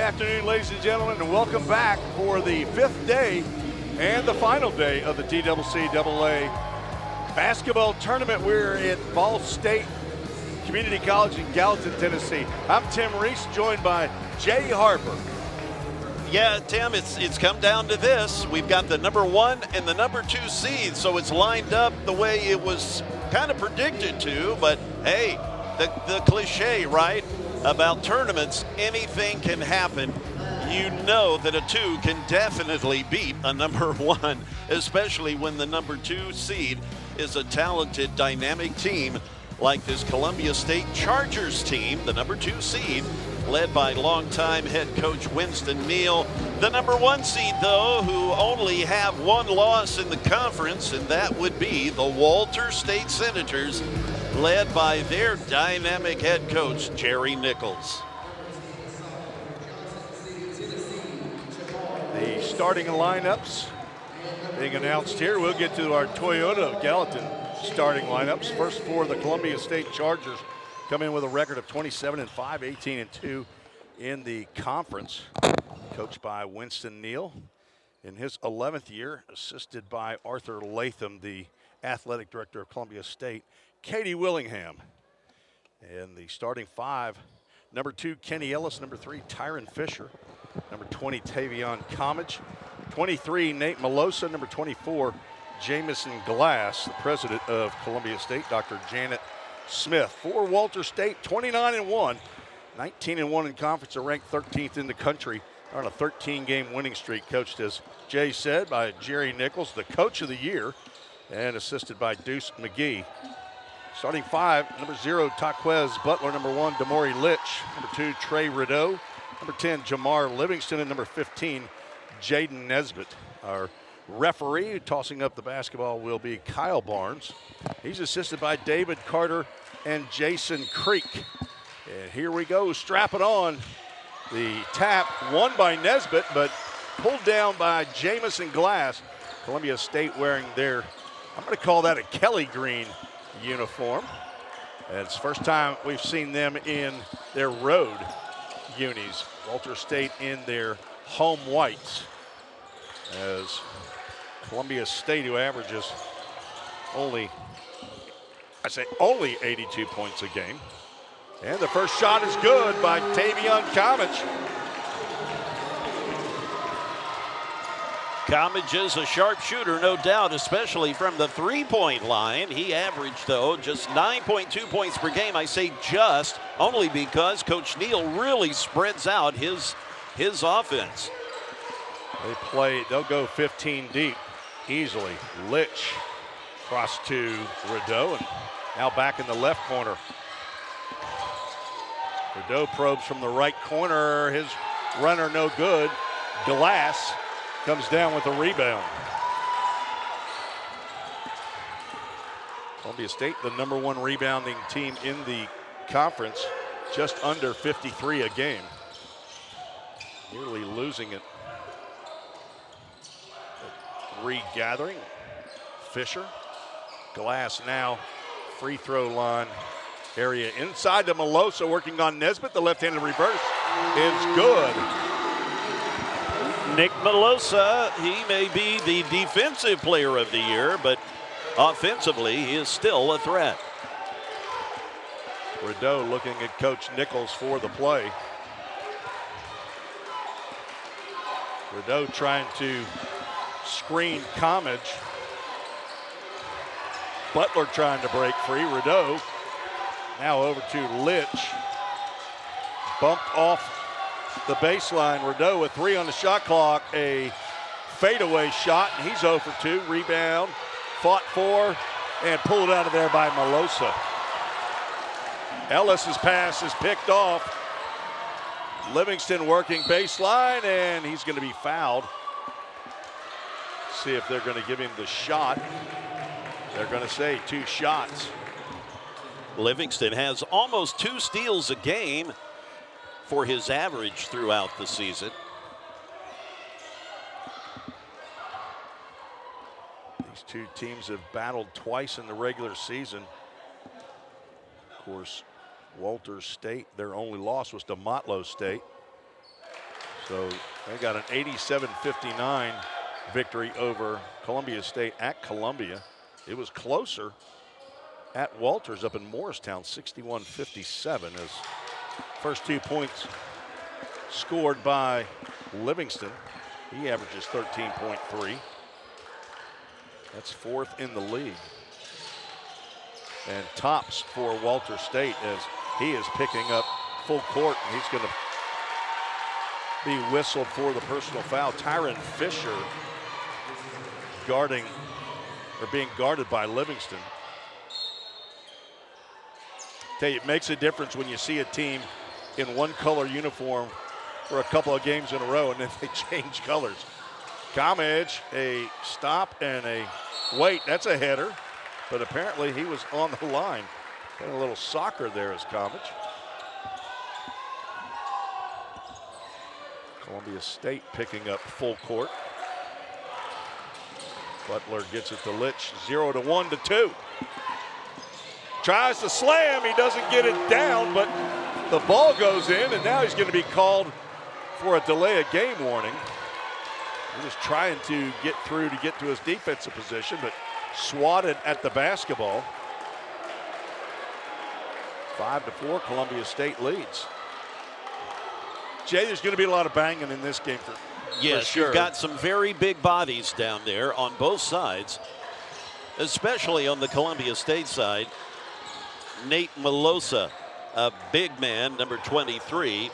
afternoon, ladies and gentlemen, and welcome back for the fifth day and the final day of the TCCAA basketball tournament. We're at VolState Community College in Gallatin, Tennessee. I'm Tim Reese, joined by Jay Harper. Yeah, Tim, it's come down to this. We've got the number 1 and the number 2 seeds, so it's lined up the way it was kind of predicted to. But hey, the cliche, right, about tournaments, anything can happen. You know that a 2 can definitely beat a number 1, especially when the number 2 seed is a talented, dynamic team like this Columbia State Chargers team, the number 2 seed, led by longtime head coach Winston Neal. The number 1 seed, though, who only have one loss in the conference, and that would be the Walter State Senators, led by their dynamic head coach, Jerry Nichols. The starting lineups being announced here. We'll get to our Toyota of Gallatin starting lineups. First for the Columbia State Chargers, come in with a record of 27-5, 18-2 in the conference. Coached by Winston Neal in his 11th year, assisted by Arthur Latham, the athletic director of Columbia State. Katie Willingham. And the starting 5, number 2, Kenny Ellis, number 3, Tyron Fisher, number 20, Tavion Comage, 23, Nate Melosa, number 24, Jamison Glass, the president of Columbia State, Dr. Janet Smith. For Walter State, 29-1, 19-1 in conference, are ranked 13th in the country. They're on a 13-game winning streak, coached, as Jay said, by Jerry Nichols, the coach of the year, and assisted by Deuce McGee. Starting 5, number 0, Taquez Butler, number 1, Damori Litch, number 2, Trey Rideau, number 10, Jamar Livingston, and number 15, Jaden Nesbitt. Our referee tossing up the basketball will be Kyle Barnes. He's assisted by David Carter and Jason Creek. And here we go, strap it on. The tap won by Nesbitt, but pulled down by Jamison Glass. Columbia State wearing their, I'm going to call that a Kelly green uniform. And it's the first time we've seen them in their road unis. Walter State in their home whites, as Columbia State, who averages only 82 points a game. And the first shot is good by Tavion Comage. Comage is a sharp shooter, no doubt, especially from the three-point line. He averaged, though, just 9.2 points per game. I say just, only because Coach Neal really spreads out his offense. They'll go 15 deep easily. Litch cross to Rideau, and now back in the left corner. Rideau probes from the right corner. His runner no good. Glass comes down with a rebound. Columbia State, the number 1 rebounding team in the conference, just under 53 a game. Nearly losing it. Regathering. Fisher. Glass now, free throw line area inside to Melosa, working on Nesbitt. The left-handed reverse is good. Nick Melosa, he may be the defensive player of the year, but offensively, he is still a threat. Rideau looking at Coach Nichols for the play. Rideau trying to screen Comage. Butler trying to break free. Rideau now over to Litch. Bumped off the baseline. Rideau with 3 on the shot clock. A fadeaway shot, and he's 0 for 2. Rebound, fought for, and pulled out of there by Melosa. Ellis's pass is picked off. Livingston working baseline, and he's going to be fouled. See if they're going to give him the shot. They're going to say 2 shots. Livingston has almost 2 steals a game for his average throughout the season. These two teams have battled twice in the regular season. Of course, Walter State, their only loss was to Motlow State. So they got an 87-59 victory over Columbia State at Columbia. It was closer at Walters up in Morristown, 61-57, as first 2 points scored by Livingston. He averages 13.3. That's fourth in the league. And tops for Walter State as he is picking up full court, and he's going to be whistled for the personal foul. Tyron Fisher guarding, or being guarded by Livingston. Tell you, it makes a difference when you see a team in one color uniform for a couple of games in a row and then they change colors. Comage, a stop and a wait. That's a header, but apparently he was on the line. Got a little soccer there as Comage. Columbia State picking up full court. Butler gets it to Litch, 0-1 to 2. Tries to slam, he doesn't get it down, but the ball goes in, and now he's going to be called for a delay of game warning. He was trying to get through to get to his defensive position, but swatted at the basketball. 5-4, Columbia State leads. Jay, there's going to be a lot of banging in this game for sure. You've got some very big bodies down there on both sides, especially on the Columbia State side. Nate Melosa, a big man, number 23.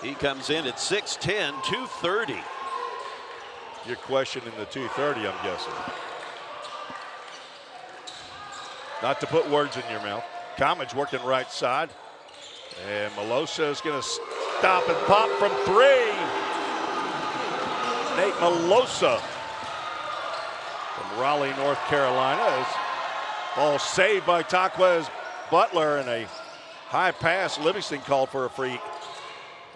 He comes in at 6'10", 230. You're questioning the 230, I'm guessing. Not to put words in your mouth. Comage working right side. And Melosa is going to stop and pop from 3. Nate Melosa from Raleigh, North Carolina. Ball saved by Taquez Butler, and a high pass. Livingston called for a free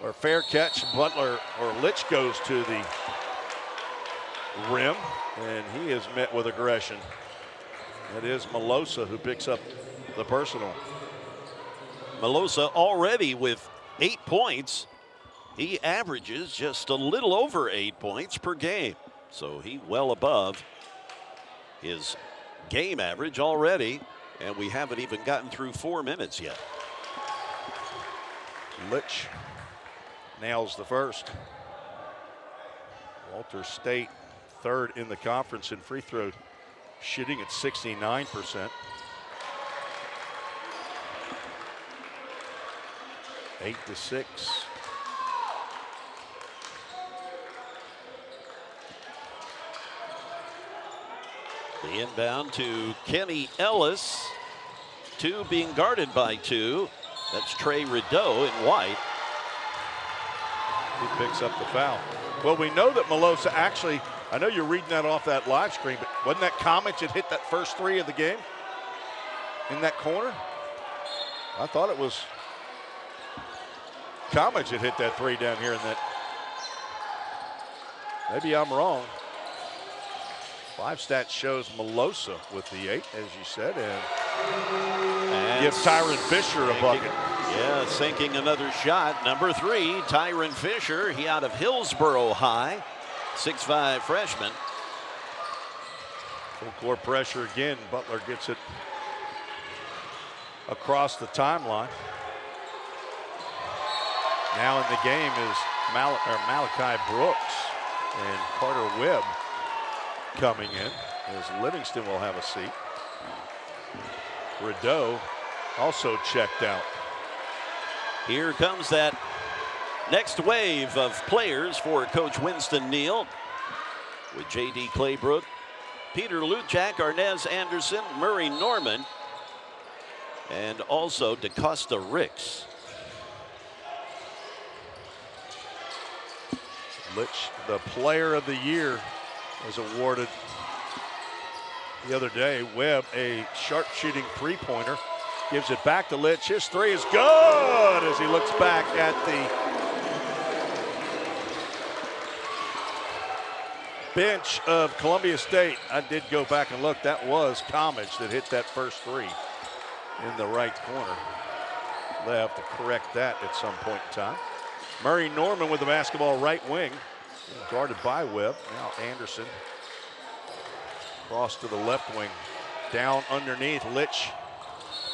or fair catch. Butler or Litch goes to the rim, and he is met with aggression. It is Melosa who picks up the personal. Melosa already with 8 points. He averages just a little over 8 points per game. So he well above his game average already, and we haven't even gotten through 4 minutes yet. Litch nails the first. Walter State third in the conference in free throw shooting at 69%. 8-6. The inbound to Kenny Ellis. 2 being guarded by 2. That's Trey Rideau in white. He picks up the foul. Well, we know that Melosa actually, I know you're reading that off that live screen, but wasn't that Comage that hit that first 3 of the game in that corner? I thought it was Comage that hit that 3 down here in that. Maybe I'm wrong. Live stats shows Melosa with the 8, as you said, and give Tyron Fisher a bucket. Yeah, sinking another shot. Number 3, Tyron Fisher. He out of Hillsboro High, 6'5" freshman. Full court pressure again. Butler gets it across the timeline. Now in the game is Malachi Brooks and Carter Webb coming in, as Livingston will have a seat. Rideau also checked out. Here comes that next wave of players for Coach Winston Neal, with J.D. Claybrook, Peter Luchak, Arnez Anderson, Murray Norman, and also DeCosta Ricks. Litch, the player of the year, was awarded the other day. Webb, a sharp-shooting three-pointer, gives it back to Litch. His 3 is good as he looks back at the bench of Columbia State. I did go back and look. That was Comage that hit that first 3 in the right corner. They have to correct that at some point in time. Murray Norman with the basketball right wing. Guarded by Webb. Now Anderson. Cross to the left wing. Down underneath. Litch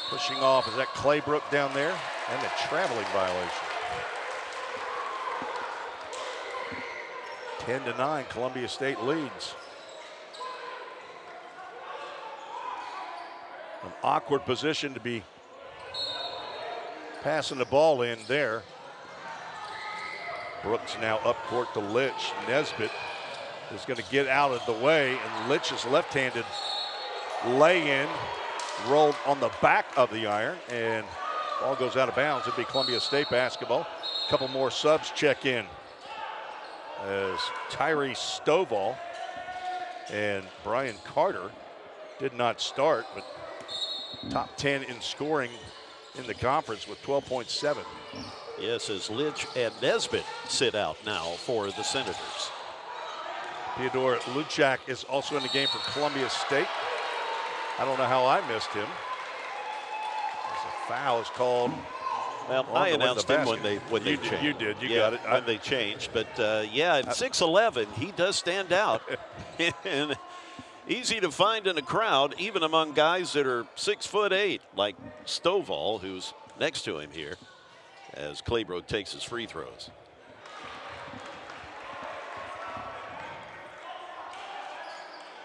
pushing off. Is that Claybrook down there? And a traveling violation. 10-9, Columbia State leads. An awkward position to be passing the ball in there. Brooks now up court to Litch. Nesbitt is going to get out of the way, and Litch's left-handed lay-in rolled on the back of the iron, and ball goes out of bounds. It'll be Columbia State basketball. A couple more subs check in as Tyree Stovall and Brian Carter did not start, but top 10 in scoring in the conference with 12.7. Yes, as Litch and Nesbitt sit out now for the Senators. Theodore Luchak is also in the game for Columbia State. I don't know how I missed him. As a foul is called. Well, I announced him when they changed. You did. You got it. When they changed. But, yeah, at 6'11", he does stand out. And easy to find in a crowd, even among guys that are 6'8", like Stovall, who's next to him here, as Claybrook takes his free throws.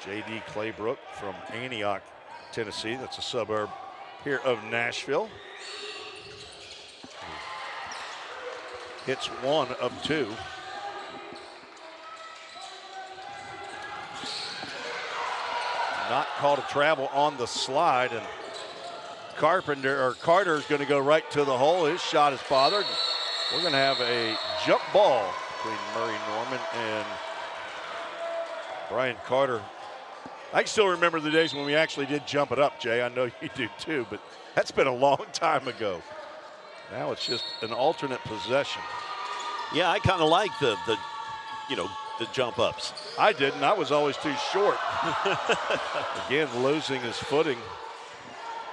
J.D. Claybrook from Antioch, Tennessee. That's a suburb here of Nashville. Hits 1 of 2. Not called a travel on the slide, and Carter is going to go right to the hole. His shot is bothered. We're going to have a jump ball between Murray Norman and Brian Carter. I can still remember the days when we actually did jump it up, Jay. I know you do too, but that's been a long time ago. Now it's just an alternate possession. Yeah, I kind of like the jump ups. I didn't. I was always too short. Again, losing his footing.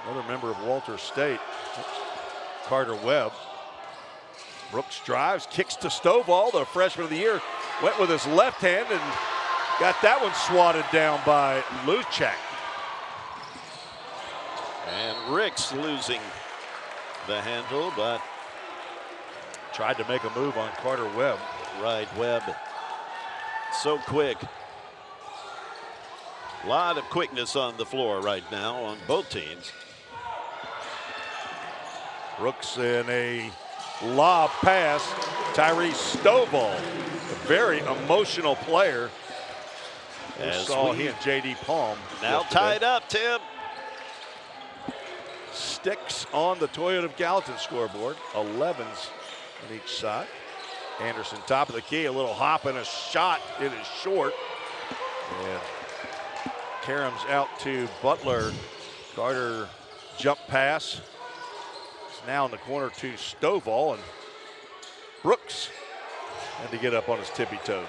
Another member of Walter State. Carter Webb. Brooks drives, kicks to Stovall, the freshman of the year. Went with his left hand and got that one swatted down by Luchak. And Ricks losing the handle, but tried to make a move on Carter Webb. Right, Webb. So quick. A lot of quickness on the floor right now on both teams. Brooks in a lob pass. Tyree Stovall, a very emotional player. As saw he and J.D. Palm now yesterday. tied up, Tim. Sticks on the Toyota of Gallatin scoreboard. 11s on each side. Anderson top of the key, a little hop and a shot. It is short. And Karam's out to Butler. Carter jump pass. It's now in the corner to Stovall, and Brooks had to get up on his tippy toes.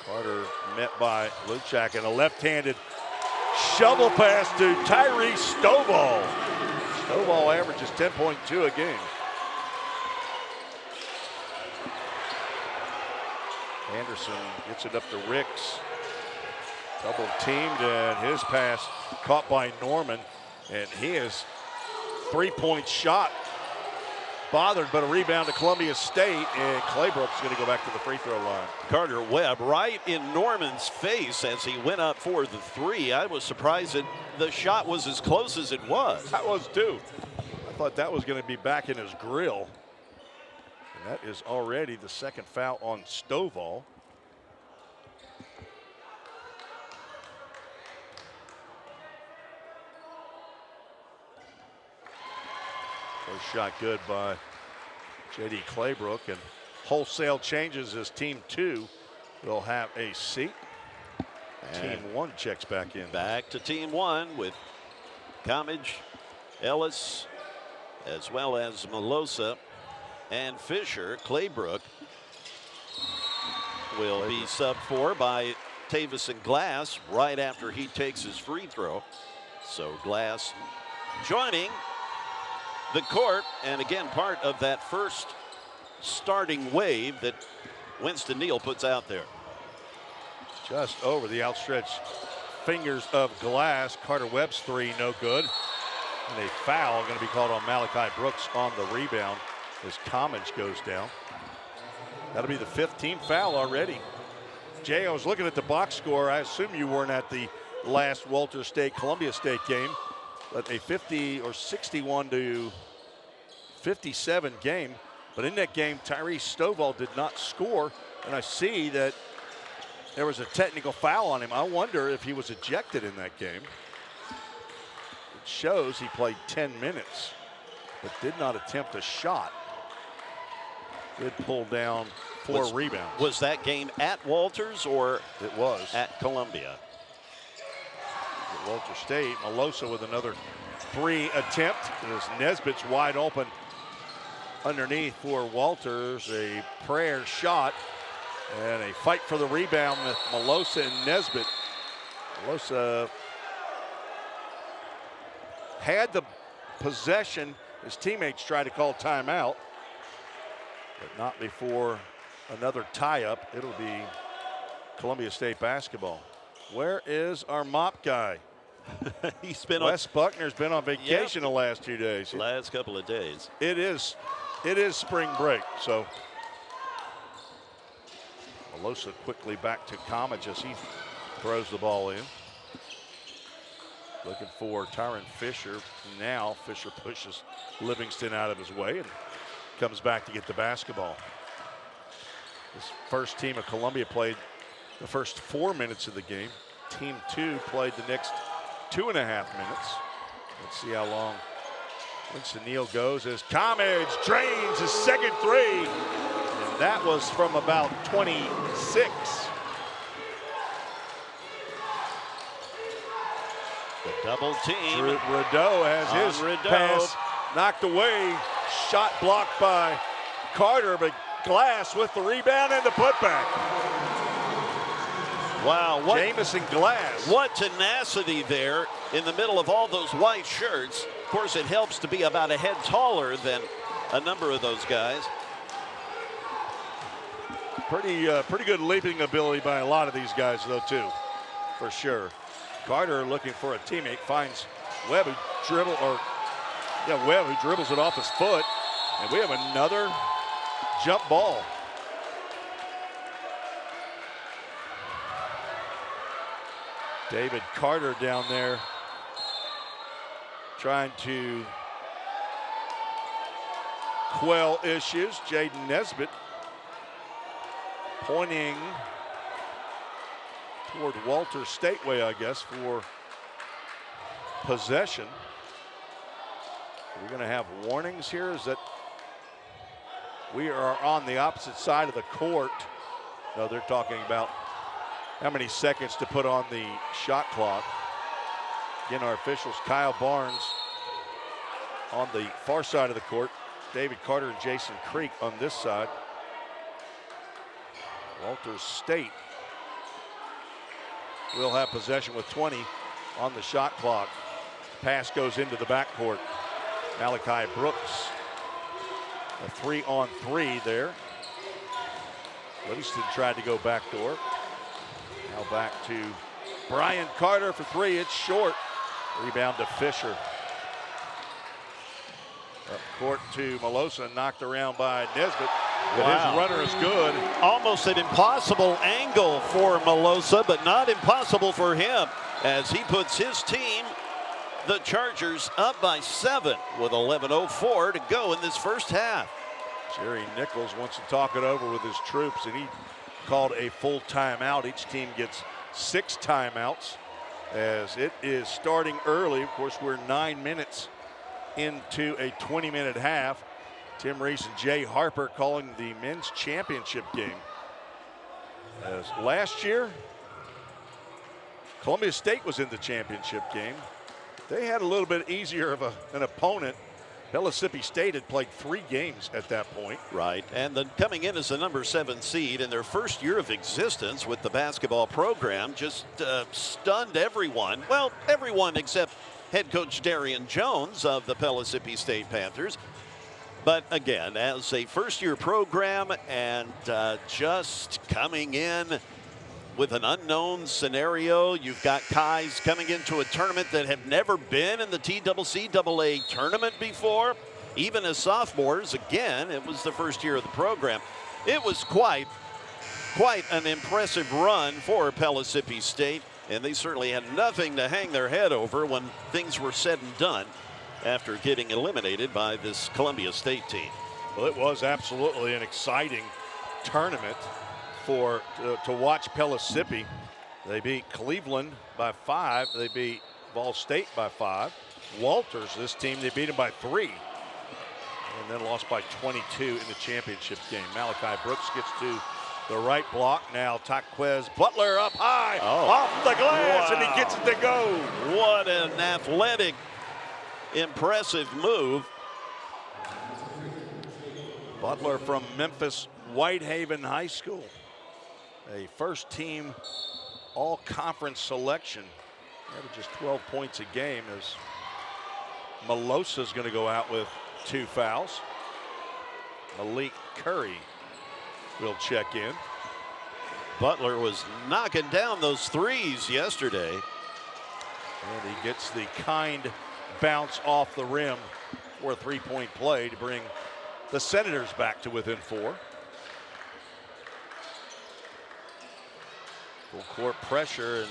Carter met by Luchak, and a left-handed shovel pass to Tyree Stovall. Stovall averages 10.2 a game. Anderson gets it up to Ricks. Double teamed, and his pass caught by Norman, and his three-point shot bothered, but a rebound to Columbia State, and Claybrook's going to go back to the free throw line. Carter Webb right in Norman's face as he went up for the three. I was surprised that the shot was as close as it was. I was too. I thought that was going to be back in his grill. And that is already the second foul on Stovall. First shot good by J.D. Claybrook, and wholesale changes as team 2 will have a seat. And team 1 checks back in. Back to team 1 with Comage, Ellis, as well as Melosa and Fisher. Claybrook will be subbed for by Tavison Glass right after he takes his free throw. So Glass joining the court, and again part of that first starting wave that Winston Neal puts out there. Just over the outstretched fingers of Glass. Carter Webb's three, no good. And a foul going to be called on Malachi Brooks on the rebound as Comage goes down. That'll be the 15th foul already. Jay, I was looking at the box score. I assume you weren't at the last Walter State Columbia State game, but a 50 or 61 to 57 game. But in that game, Tyrese Stovall did not score, and I see that there was a technical foul on him. I wonder if he was ejected in that game. It shows he played 10 minutes, but did not attempt a shot. Did pull down 4 rebounds. Was that game at Walters or it was at Columbia? At Walter State, Melosa with another 3 attempt. As Nesbitt's wide open underneath for Walters. A prayer shot and a fight for the rebound with Melosa and Nesbitt. Melosa had the possession. His teammates tried to call timeout, but not before another tie-up. It'll be Columbia State basketball. Where is our mop guy? He's been Wes Buckner's been on vacation the last 2 days. Last couple of days. It is spring break, so Melosa quickly back to Comage as he throws the ball in. Looking for Tyron Fisher. Now Fisher pushes Livingston out of his way and comes back to get the basketball. This first team of Columbia played the first 4 minutes of the game. Team 2 played the next 2.5 minutes. Let's see how long Winston Neal goes as Comage drains his second three. And that was from about 26. The double team. Rideau has his pass knocked away. Shot blocked by Carter, but Glass with the rebound and the putback. Wow, Jamison Glass. What tenacity there in the middle of all those white shirts. Of course, it helps to be about a head taller than a number of those guys. Pretty good leaping ability by a lot of these guys, though, too, for sure. Carter looking for a teammate, finds Webb who dribbles it off his foot, and we have another jump ball. David Carter down there trying to quell issues. Jaden Nesbitt pointing toward Walter Stateway, I guess, for possession. We're going to have warnings here. Is that we are on the opposite side of the court. No, they're talking about how many seconds to put on the shot clock. Again, our officials, Kyle Barnes on the far side of the court, David Carter and Jason Creek on this side. Walter State will have possession with 20 on the shot clock. Pass goes into the backcourt. Malachi Brooks, a 3-on-3 there. Livingston tried to go backdoor. Now back to Brian Carter for 3. It's short. Rebound to Fisher. Up court to Melosa, knocked around by Nesbitt. But his runner is good. Almost an impossible angle for Melosa, but not impossible for him as he puts his team, the Chargers, up by 7 with 11:04 to go in this first half. Jerry Nichols wants to talk it over with his troops, and he called a full timeout. Each team gets 6 timeouts as it is starting early. Of course, we're 9 minutes into a 20-minute half. Tim Reese and Jay Harper calling the men's championship game. As last year, Columbia State was in the championship game. They had a little bit easier of an opponent. Mississippi State had played 3 games at that point. Right, and then coming in as the number 7 seed in their first year of existence with the basketball program, just stunned everyone. Well, everyone except head coach Darian Jones of the Mississippi State Panthers. But again, as a first-year program and just coming in with an unknown scenario, you've got guys coming into a tournament that have never been in the TCCAA tournament before. Even as sophomores, again, it was the first year of the program. It was quite an impressive run for Pellissippi State, and they certainly had nothing to hang their head over when things were said and done after getting eliminated by this Columbia State team. Well, it was absolutely an exciting tournament to watch Pellissippi. They beat Cleveland by 5. They beat VolState by 5. Walters, this team, they beat them by 3. And then lost by 22 in the championship game. Malachi Brooks gets to the right block. Now Taquez Butler up high, off the glass, and he gets it to go. What an athletic, impressive move. Butler from Memphis Whitehaven High School. A first team all conference selection. Averages 12 points a game as Melosa's going to go out with 2 fouls. Malik Curry will check in. Butler was knocking down those threes yesterday. And he gets the kind bounce off the rim for a 3-point play to bring the Senators back to within 4. Full court pressure and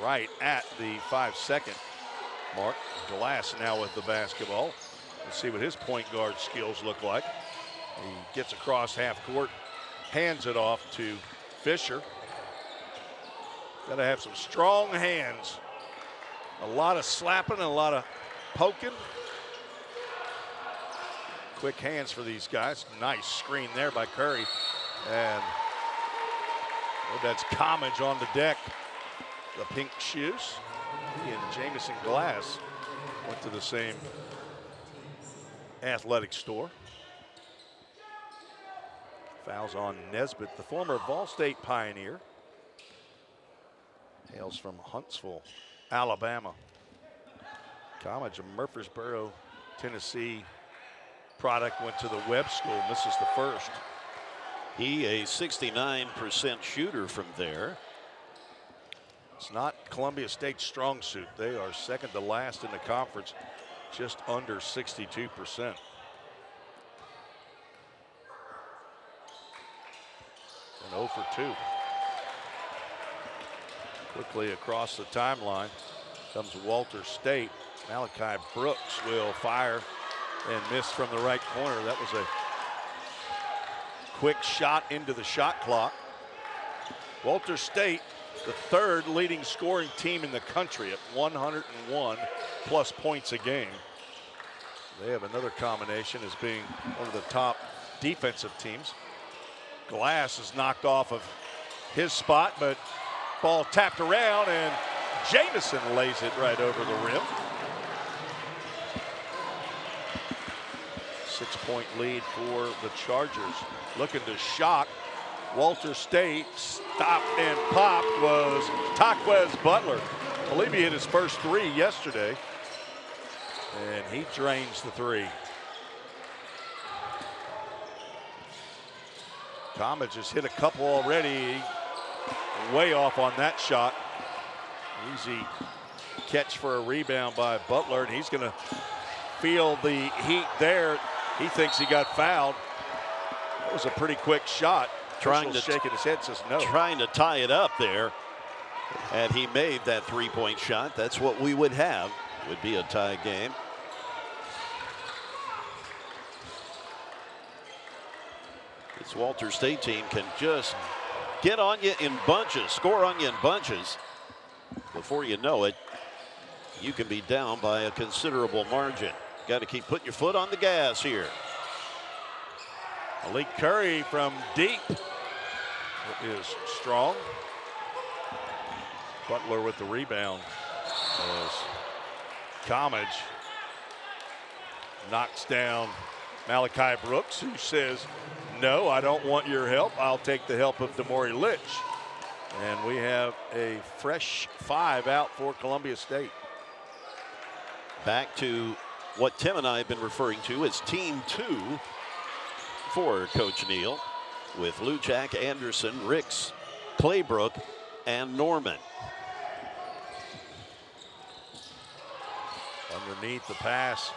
right at the 5-second mark. Glass now with the basketball. Let's see what his point guard skills look like. He gets across half court, hands it off to Fisher. Got to have some strong hands. A lot of slapping and a lot of poking. Quick hands for these guys. Nice screen there by Curry. And that's Comage on the deck. The pink shoes. He and Jamison Glass went to the same athletic store. Fouls on Nesbitt, the former VolState Pioneer. Hails from Huntsville, Alabama. Comage, a Murfreesboro, Tennessee product, went to the Webb School, misses the first. He a 69% shooter from there. It's not Columbia State's strong suit. They are second to last in the conference, just under 62%. And 0 for 2. Quickly across the timeline comes Walter State. Malachi Brooks will fire and miss from the right corner. That was a quick shot into the shot clock. Walter State, the 3rd leading scoring team in the country at 101 plus points a game. They have another combination as being one of the top defensive teams. Glass is knocked off of his spot, but ball tapped around and Jamison lays it right over the rim. 6-point lead for the Chargers. Looking to shock Walter State. Stopped and popped was Taquez Butler. I believe he hit his first 3 yesterday. And he drains the 3. Comage has hit a couple already. Way off on that shot. Easy catch for a rebound by Butler, and he's going to feel the heat there. He thinks he got fouled. That was a pretty quick shot. Trying to shaking his head, says no. Trying to tie it up there, and he made that 3-point shot. That's what we would have. Would be a tie game. This Walter State team can just get on you in bunches, score on you in bunches. Before you know it, you can be down by a considerable margin. Got to keep putting your foot on the gas here. Malik Curry from deep is strong. Butler with the rebound as Comage knocks down Malachi Brooks, who says, no, I don't want your help. I'll take the help of Damori Litch. And we have a fresh 5 out for Columbia State. Back to what Tim and I have been referring to as Team 2 for Coach Neal, with Luchak, Anderson, Ricks, Claybrook, and Norman. Underneath the pass,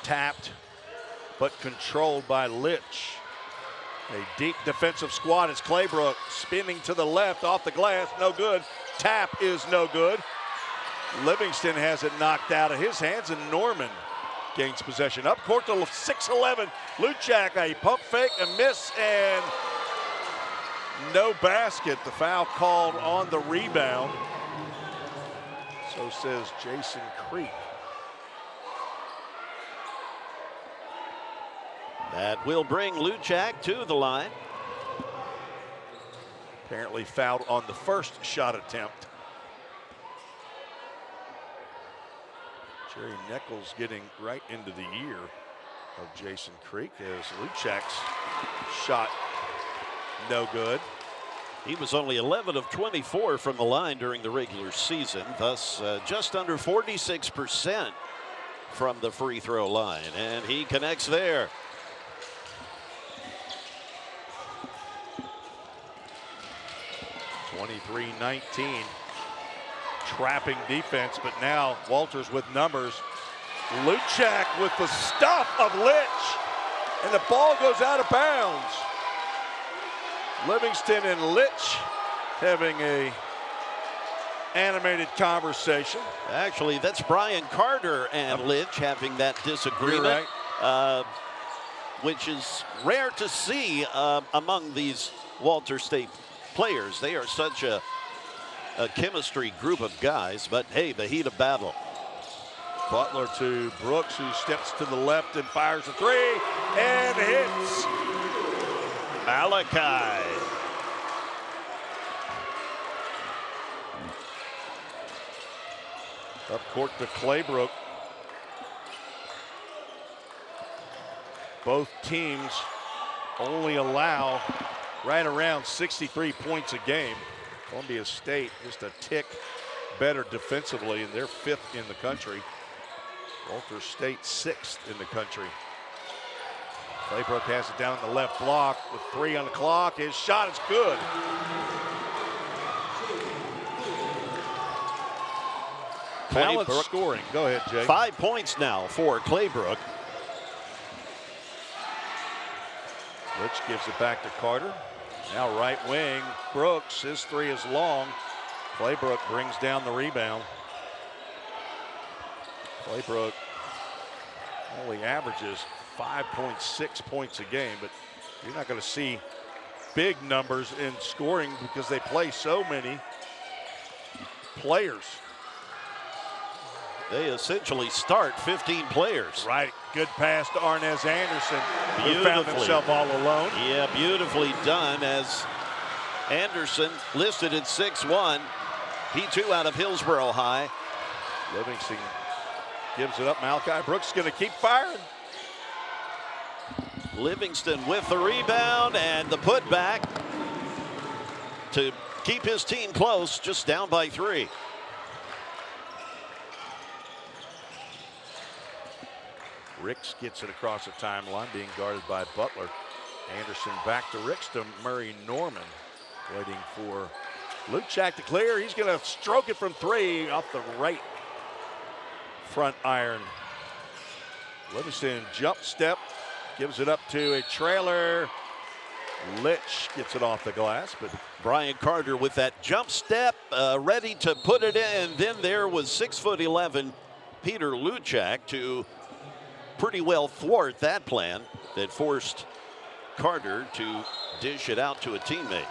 tapped, but controlled by Litch. A deep defensive squad as Claybrook spinning to the left off the glass, no good. Tap is no good. Livingston has it knocked out of his hands, and Norman gains possession. Up court to 6'11", Luchak, a pump fake, a miss, and no basket. The foul called on the rebound. So says Jason Creek. That will bring Luchak to the line. Apparently fouled on the first shot attempt. Jerry Nichols getting right into the ear of Jason Creek as Luchak's shot no good. He was only 11 of 24 from the line during the regular season, thus just under 46% from the free throw line, and he connects there. (23-19). Trapping defense, but now Walters with numbers. Luchak with the stuff of Litch, and the ball goes out of bounds. Livingston and Litch having a animated conversation. Actually, that's Brian Carter and Litch having that disagreement, right. which is rare to see among these Walter State players. They are such a chemistry group of guys, but hey, the heat of battle. Butler to Brooks, who steps to the left and fires a three and hits. Malachi. Up court to Claybrook. Both teams only allow right around 63 points a game. Columbia State just a tick better defensively, and they're 5th in the country. Walter State 6th in the country. Claybrook has it down in the left block with 3 on the clock. His shot is good. Balanced scoring. Go ahead, Jake. 5 points now for Claybrook. Litch gives it back to Carter. Now right wing, Brooks, his 3 is long. Claybrook brings down the rebound. Claybrook only averages 5.6 points a game, but you're not going to see big numbers in scoring because they play so many players. They essentially start 15 players. Right, good pass to Arnez Anderson, who found himself all alone. Yeah, beautifully done, as Anderson listed at 6'1". He too out of Hillsborough High. Livingston gives it up. Malachi Brooks going to keep firing. Livingston with the rebound and the putback to keep his team close, just down by 3. Ricks gets it across the timeline, being guarded by Butler. Anderson back to Ricks to Murray Norman, waiting for Luchak to clear. He's going to stroke it from 3 off the right front iron. Livingston jump step, gives it up to a trailer. Litch gets it off the glass, but Brian Carter with that jump step, ready to put it in. Then there was 6'11" Peter Luchak to pretty well thwart that plan that forced Carter to dish it out to a teammate.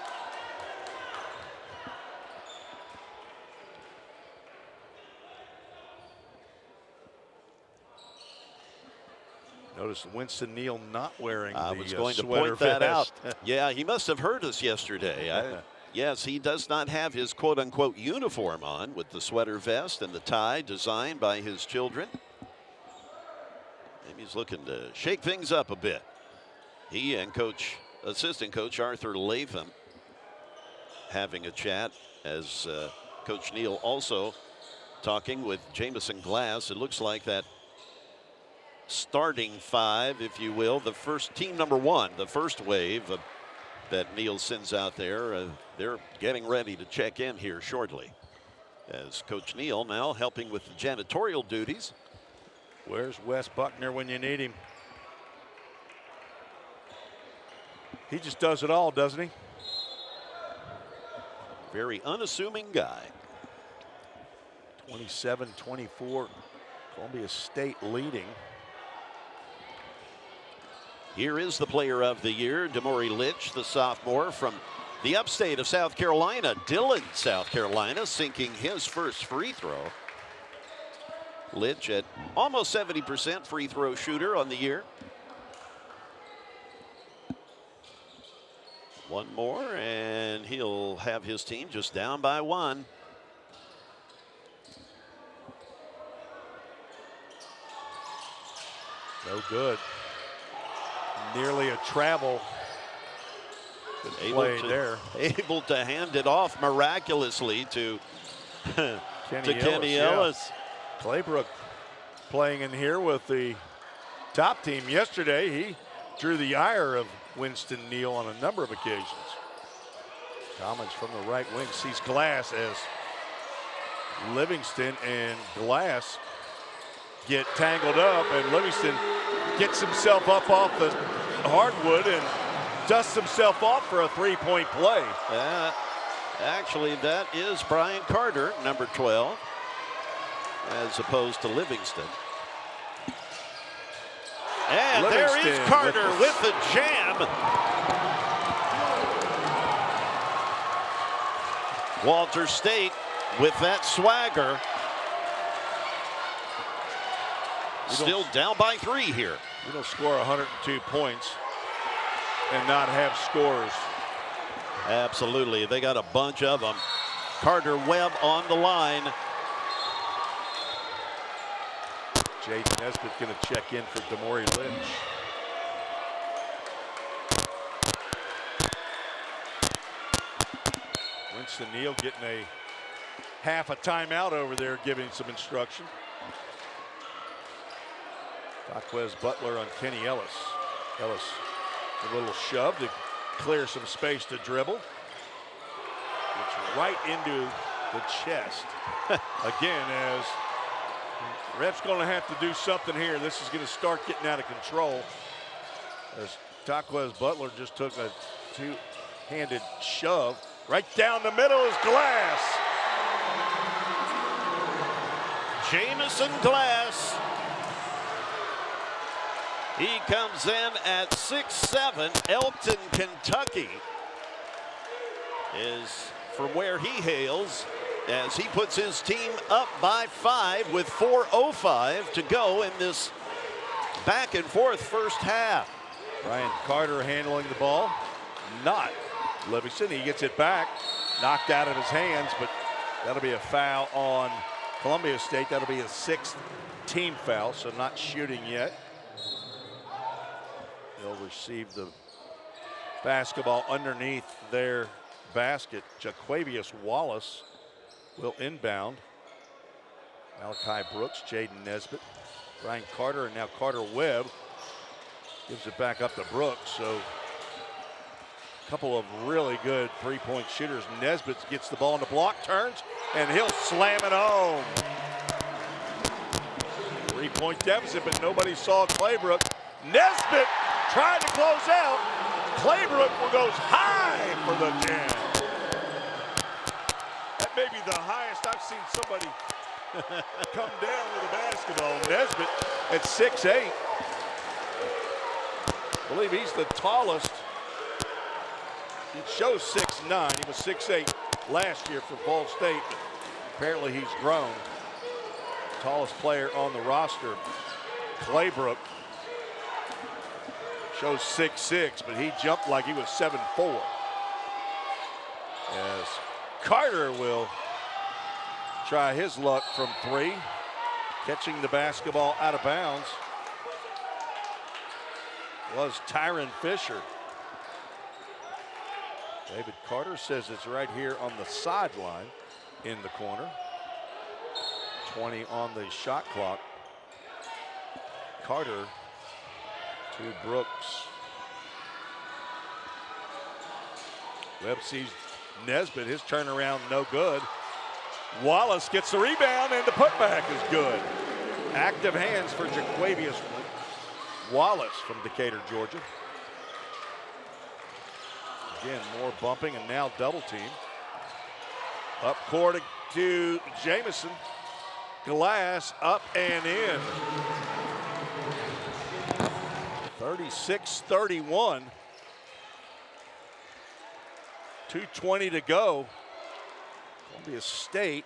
notice Winston Neal not wearing I the was going to sweater point that vest. out. Yeah, he must have heard us yesterday. Yes, he does not have his quote-unquote uniform on with the sweater vest and the tie designed by his children. Maybe he's looking to shake things up a bit. He and assistant coach Arthur Latham having a chat, as Coach Neal also talking with Jamison Glass. It looks like that starting five, if you will. The first team number one, the first wave that Neil sends out there. They're getting ready to check in here shortly. As Coach Neil now helping with the janitorial duties. Where's Wes Buckner when you need him? He just does it all, doesn't he? Very unassuming guy. 27-24, Columbia State leading. Here is the player of the year, Damori Litch, the sophomore from the upstate of South Carolina, Dillon, South Carolina, sinking his first free throw. Litch at almost 70% free throw shooter on the year. One more, and he'll have his team just down by one. No good. Nearly a travel. Able to hand it off miraculously to Kenny Ellis. Yeah. Claybrook playing in here with the top team yesterday. He drew the ire of Winston Neal on a number of occasions. Comments from the right wing sees Glass as Livingston and Glass get tangled up, and Livingston gets himself up off the hardwood and dusts himself off for a three-point play. Actually, that is Brian Carter, number 12, as opposed to Livingston. And Livingston there is Carter with the jam. Walter State with that swagger. Still down by 3 here. You don't score 102 points and not have scores. Absolutely. They got a bunch of them. Carter Webb on the line. Jaden Nesbitt going to check in for Damori Lynch. Winston Neal getting a half a timeout over there, giving some instruction. Taquez Butler on Kenny Ellis. Ellis, a little shove to clear some space to dribble. It's right into the chest. Again, as ref's going to have to do something here. This is going to start getting out of control. As Taquez Butler just took a two-handed shove. Right down the middle is Glass. Jamison Glass. He comes in at 6'7". Elkton, Kentucky is from where he hails as he puts his team up by 5 with 4:05 to go in this back and forth first half. Brian Carter handling the ball. Not Livingston. He gets it back, knocked out of his hands, but that'll be a foul on Columbia State. That'll be a 6th team foul, so not shooting yet. They'll receive the basketball underneath their basket. Jaquavius Wallace will inbound. Malachi Brooks, Jaden Nesbitt, Brian Carter, and now Carter Webb gives it back up to Brooks. So a couple of really good three-point shooters. Nesbitt gets the ball in the block, turns, and he'll slam it home. 3-point deficit, but nobody saw Claybrook. Nesbitt trying to close out. Claybrook goes high for the jam. That may be the highest I've seen somebody come down with a basketball. Nesbitt at 6'8". I believe he's the tallest. It shows 6'9". He was 6'8" last year for VolState. Apparently he's grown. Tallest player on the roster. Claybrook shows 6'6", but he jumped like he was 7'4". As Carter will try his luck from 3, catching the basketball out of bounds was Tyron Fisher. David Carter says it's right here on the sideline in the corner. 20 on the shot clock. Carter to Brooks. Webb sees Nesbitt, his turnaround no good. Wallace gets the rebound and the putback is good. Active hands for Jaquavius Wallace from Decatur, Georgia. Again, more bumping and now double team. Up court to Jamison. Glass up and in. 36-31. 2:20 to go. Columbia State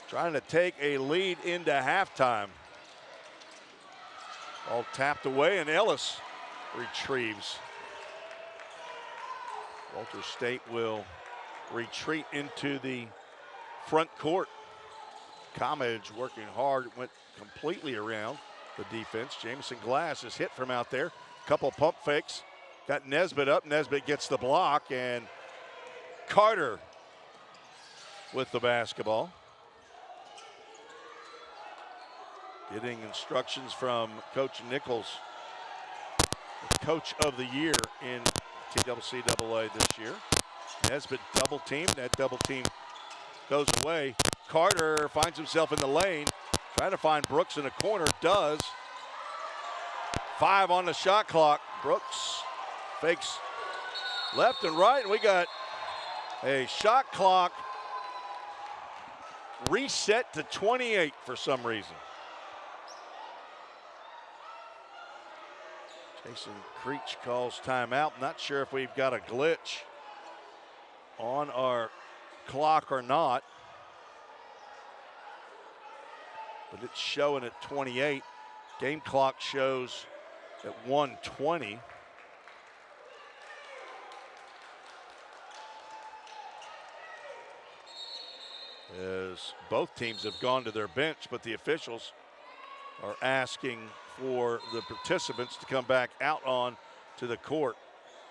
trying to take a lead into halftime. All tapped away and Ellis retrieves. Walter State will retreat into the front court. Comage working hard, went completely around the defense. Jamison Glass is hit from out there. Couple pump fakes. Got Nesbitt up. Nesbitt gets the block, and Carter with the basketball. Getting instructions from Coach Nichols, Coach of the Year in TCCAA this year. Nesbitt double team. That double team goes away. Carter finds himself in the lane, trying to find Brooks in a corner. Does. 5 on the shot clock. Brooks fakes left and right, and we got a shot clock reset to 28 for some reason. Jason Creech calls timeout. Not sure if we've got a glitch on our clock or not, but it's showing at 28. Game clock shows at 1:20. As both teams have gone to their bench, but the officials are asking for the participants to come back out on to the court.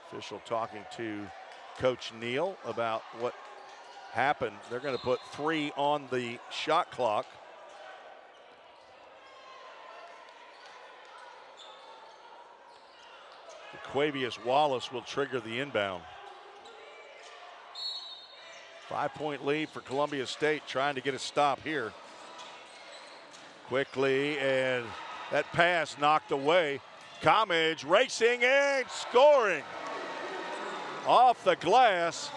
Official talking to Coach Neal about what happened. They're going to put 3 on the shot clock. Jaquavius Wallace will trigger the inbound. 5-point lead for Columbia State, trying to get a stop here. Quickly, and that pass knocked away. Comage racing and scoring off the glass.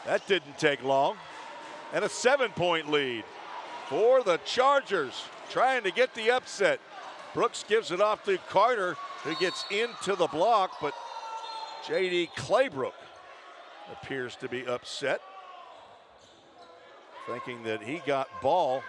That didn't take long. And a 7-point lead for the Chargers, trying to get the upset. Brooks gives it off to Carter, who gets into the block, but J.D. Claybrook appears to be upset, thinking that he got ball.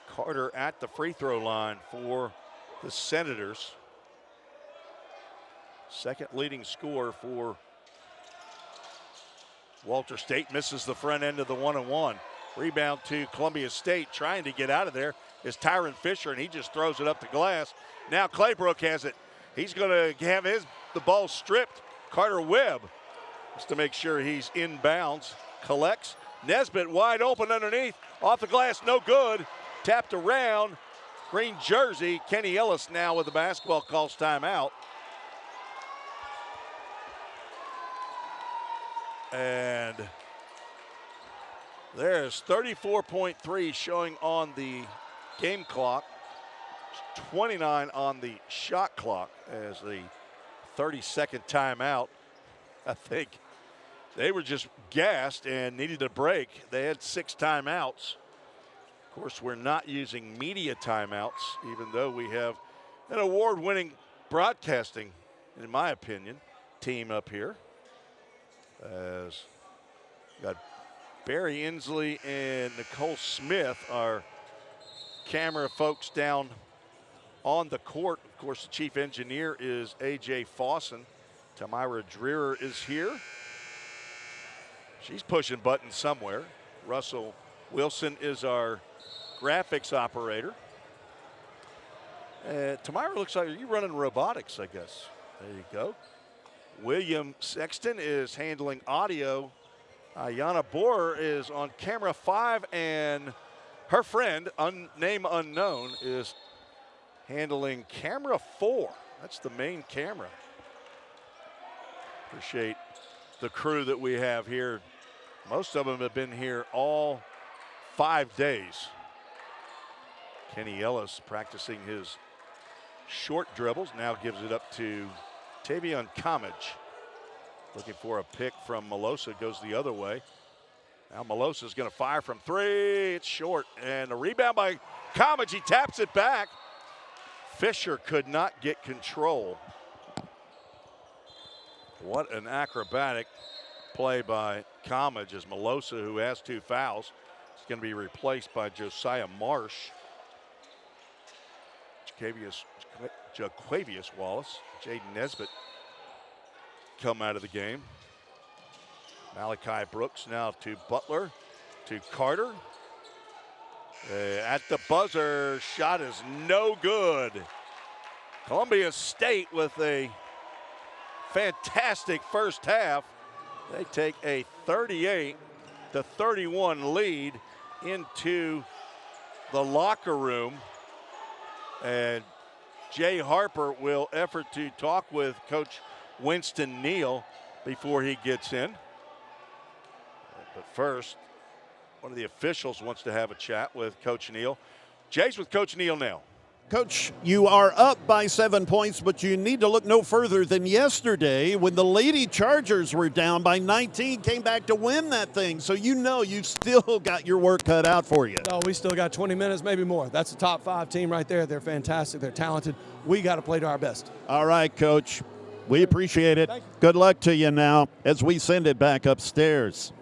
Carter at the free throw line for the Senators. Second leading scorer for Walter State. Misses the front end of the 1-on-1. Rebound to Columbia State. Trying to get out of there is Tyron Fisher, and he just throws it up the glass. Now Claybrook has it. He's going to have the ball stripped. Carter Webb, just to make sure he's inbounds, collects. Nesbitt wide open underneath. Off the glass, no good. Tapped around. Green jersey. Kenny Ellis now with the basketball, calls timeout. And there's 34.3 showing on the game clock, 29 on the shot clock as the 30-second timeout. I think they were just gassed and needed a break. They had 6 timeouts. Of course, we're not using media timeouts, even though we have an award-winning broadcasting, in my opinion, team up here. As got Barry Inslee and Nicole Smith, our camera folks down on the court. Of course, the chief engineer is A.J. Fawson. Tamira Dreer is here. She's pushing buttons somewhere. Russell Wilson is our graphics operator. Tamara, looks like you're running robotics, I guess. There you go. William Sexton is handling audio. Yana Bohr is on camera 5, and her friend, name unknown, is handling camera 4. That's the main camera. Appreciate the crew that we have here. Most of them have been here all 5 days. Kenny Ellis practicing his short dribbles, now gives it up to Tavion Comage. Looking for a pick from Melosa, goes the other way. Now Melosa's gonna fire from 3, it's short, and a rebound by Comage, he taps it back. Fisher could not get control. What an acrobatic play by Comage as Melosa, who has 2 fouls, is gonna be replaced by Josiah Marsh. Jaquavius Wallace, Jaden Nesbitt come out of the game. Malachi Brooks now to Butler, to Carter. At the buzzer, shot is no good. Columbia State with a fantastic first half. They take a 38-31 lead into the locker room. And Jay Harper will effort to talk with Coach Winston Neal before he gets in. But first, one of the officials wants to have a chat with Coach Neal. Jay's with Coach Neal now. Coach, you are up by 7 points, but you need to look no further than yesterday when the Lady Chargers were down by 19, came back to win that thing. So you know you still got your work cut out for you. No, we still got 20 minutes, maybe more. That's a top 5 team right there. They're fantastic. They're talented. We got to play to our best. All right, Coach. We appreciate it. Good luck to you now as we send it back upstairs.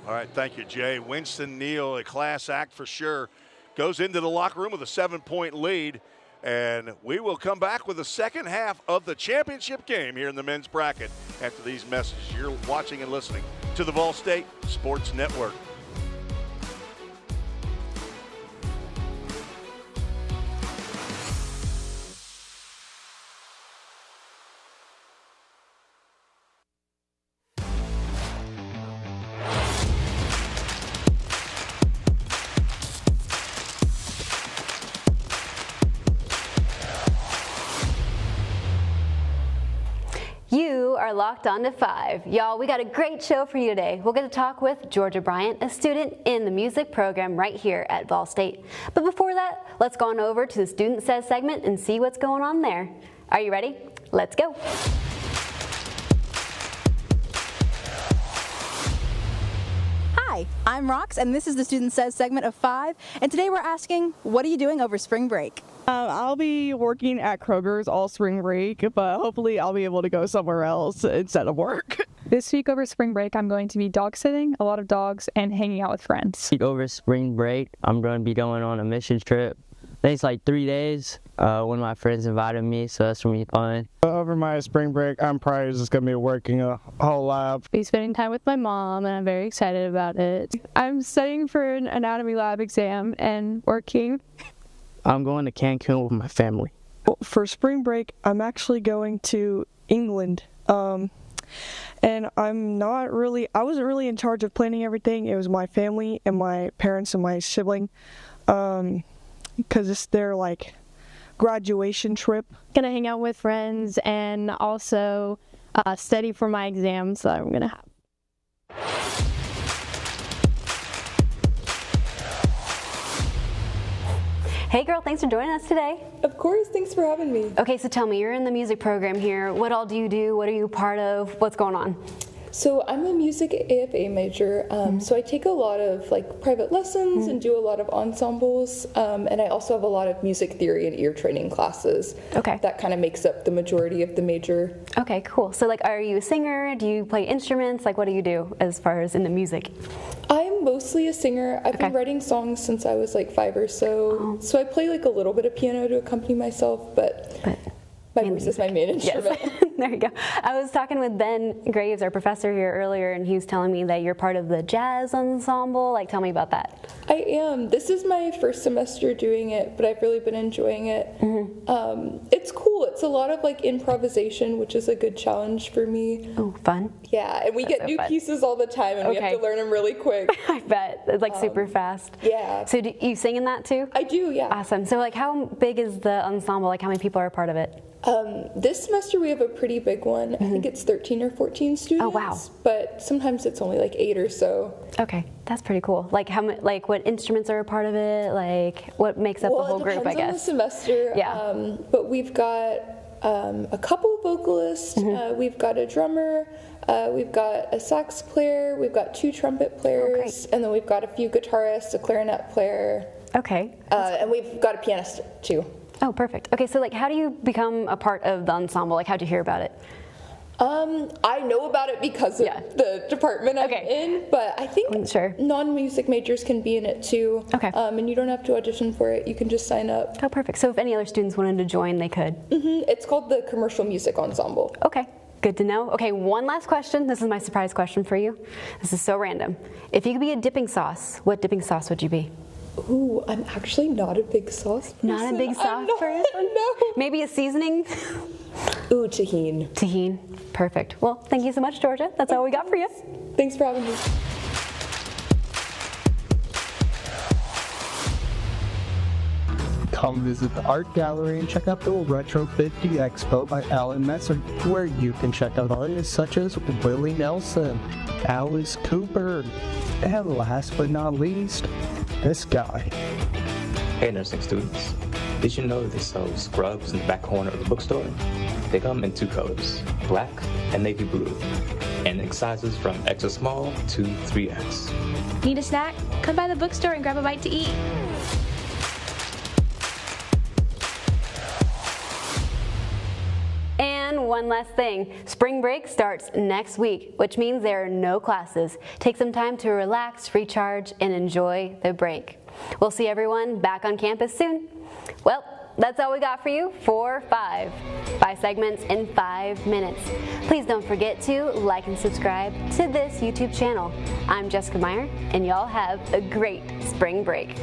All right, thank you, Jay. Winston Neal, a class act for sure, goes into the locker room with a 7-point lead, and we will come back with the second half of the championship game here in the men's bracket after these messages. You're watching and listening to the VolState Sports Network. You are locked on to 5. Y'all, we got a great show for you today. We'll get to talk with Georgia Bryant, a student in the music program right here at VolState. But before that, let's go on over to the Student Says segment and see what's going on there. Are you ready? Let's go. Hi, I'm Rox, and this is the Student Says segment of 5. And today we're asking, what are you doing over spring break? I'll be working at Kroger's all spring break, but hopefully I'll be able to go somewhere else instead of work. This week over spring break, I'm going to be dog sitting, a lot of dogs, and hanging out with friends. Over spring break, I'm going to be going on a mission trip. I think it's like 3 days. One of my friends invited me, so that's going to be fun. Over my spring break, I'm probably just going to be working a whole lot. Be spending time with my mom, and I'm very excited about it. I'm studying for an anatomy lab exam and working. I'm going to Cancun with my family. For spring break, I'm actually going to England. And I wasn't really in charge of planning everything. It was my family and my parents and my sibling. Because it's their graduation trip. Gonna hang out with friends and also study for my exams that I'm gonna have. Hey girl, thanks for joining us today. Of course, thanks for having me. Okay, so tell me, you're in the music program here. What all do you do? What are you part of? What's going on? So I'm a music AFA major, so I take a lot of private lessons and do a lot of ensembles, and I also have a lot of music theory and ear training classes. Okay. That kind of makes up the majority of the major. Okay, cool. So are you a singer? Do you play instruments? What do you do as far as in the music? I'm mostly a singer. I've been writing songs since I was 5 or so. So I play a little bit of piano to accompany myself, but My voice is my main instrument. Yes. There you go. I was talking with Ben Graves, our professor here earlier, and he was telling me that you're part of the jazz ensemble. Like, tell me about that. I am. This is my first semester doing it, but I've really been enjoying it. It's cool. It's a lot of like improvisation, which is a good challenge for me. Oh, fun. Yeah, and we get new pieces all the time, and we have to learn them really quick. I bet. It's like super fast. Yeah. So do you sing in that too? I do, yeah. Awesome. So like how big is the ensemble? Like how many people are a part of it? This semester we have a pretty big one. I think it's 13 or 14 students. Oh, wow. But sometimes it's only like 8 or so. Okay, that's pretty cool. Like like what instruments are a part of it? Like what makes up the whole group, I guess? Well, it depends on the semester. Yeah. But we've got a couple vocalists. We've got a drummer. We've got a sax player. We've got 2 trumpet players. And then we've got a few guitarists, a clarinet player. Okay. And we've got a pianist too. Oh, perfect. Okay, so like how do you become a part of the ensemble? Like how'd you hear about it? I know about it because of the department I'm in, but I think non-music majors can be in it too. Okay. And you don't have to audition for it. You can just sign up. Oh, perfect. So if any other students wanted to join, they could? It's called the Commercial Music Ensemble. Okay. Good to know. Okay, one last question. This is my surprise question for you. This is so random. If you could be a dipping sauce, what dipping sauce would you be? Ooh, I'm actually not a big sauce person. Not a big sauce person? No. Maybe a seasoning? Ooh, tahini. Tahini. Perfect. Well, thank you so much, Georgia. That's all we got for you. Thanks for having me. Come visit the art gallery and check out the Retro 50 Expo by Alan Messer, where you can check out artists such as Willie Nelson, Alice Cooper, and last but not least, this guy. Hey nursing students, did you know they sell scrubs in the back corner of the bookstore? They come in 2 colors, black and navy blue, and in sizes from extra small to 3X. Need a snack? Come by the bookstore and grab a bite to eat. And one last thing, spring break starts next week, which means there are no classes. Take some time to relax, recharge, and enjoy the break. We'll see everyone back on campus soon. Well, that's all we got for you for 5 segments in 5 minutes. Please don't forget to like and subscribe to this YouTube channel. I'm Jessica Meyer, and y'all have a great spring break.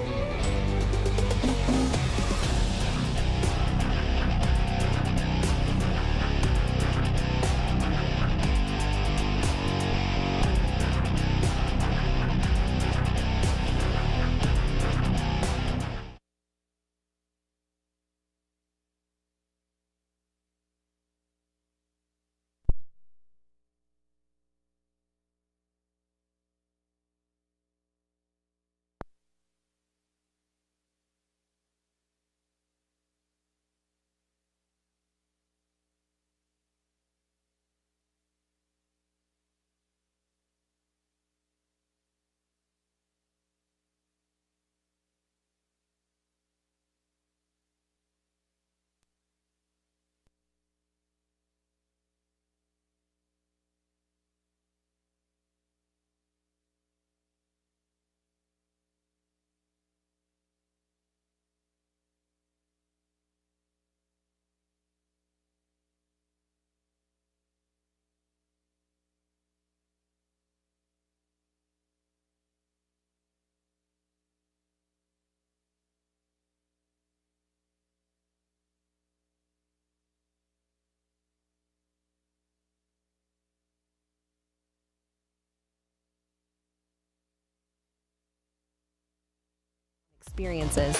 Experiences.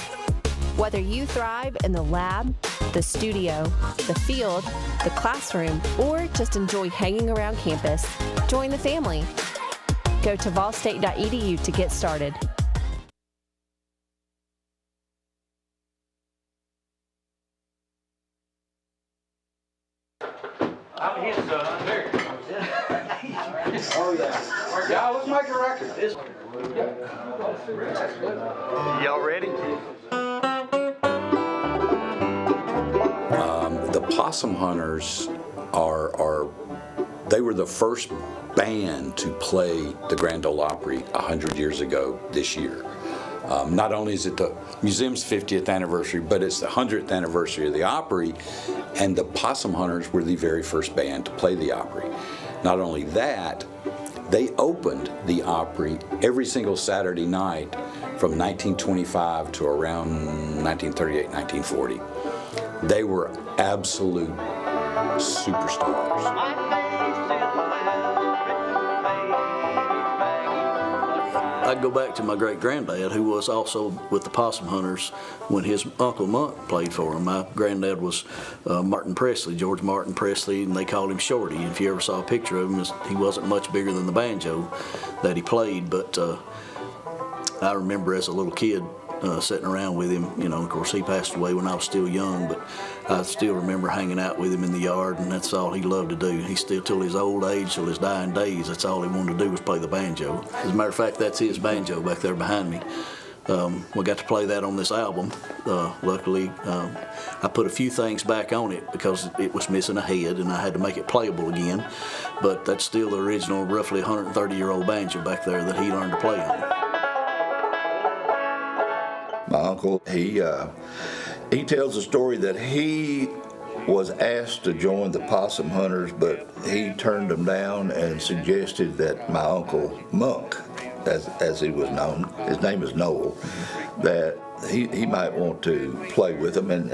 Whether you thrive in the lab, the studio, the field, the classroom, or just enjoy hanging around campus, join the family. Go to volstate.edu to get started. I'm his son. There. Oh yeah. Yeah, let's make a record. This one. Y'all ready? The Possum Hunters they were the first band to play the Grand Ole Opry 100 years ago this year. Not only is it the museum's 50th anniversary, but it's the 100th anniversary of the Opry, and the Possum Hunters were the very first band to play the Opry. Not only that, they opened the Opry every single Saturday night from 1925 to around 1938, 1940. They were absolute superstars. I'd go back to my great-granddad, who was also with the Possum Hunters when his Uncle Monk played for him. My granddad was Martin Presley, George Martin Presley, and they called him Shorty. And if you ever saw a picture of him, he wasn't much bigger than the banjo that he played. But I remember as a little kid sitting around with him. You know, of course, he passed away when I was still young, but I still remember hanging out with him in the yard, and that's all he loved to do. He still, till his old age, till his dying days, that's all he wanted to do was play the banjo. As a matter of fact, that's his banjo back there behind me. We got to play that on this album. Luckily, I put a few things back on it because it was missing a head, and I had to make it playable again. But that's still the original, roughly 130-year-old banjo back there that he learned to play on. My uncle, he tells a story that he was asked to join the Possum Hunters, but he turned them down and suggested that my uncle Monk, as he was known, his name is Noel, that he might want to play with them, and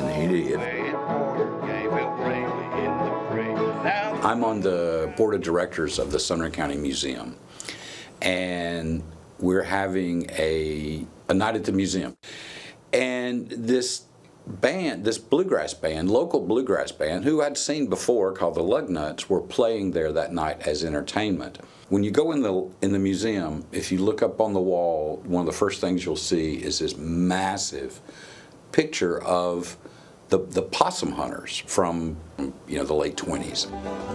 he did. I'm on the board of directors of the Sumner County Museum, and we're having a night at the museum. And this band, this bluegrass band, local bluegrass band, who I'd seen before called the Lugnuts, were playing there that night as entertainment. When you go in the museum, if you look up on the wall, one of the first things you'll see is this massive picture of the Possum Hunters from, you know, the late 20s.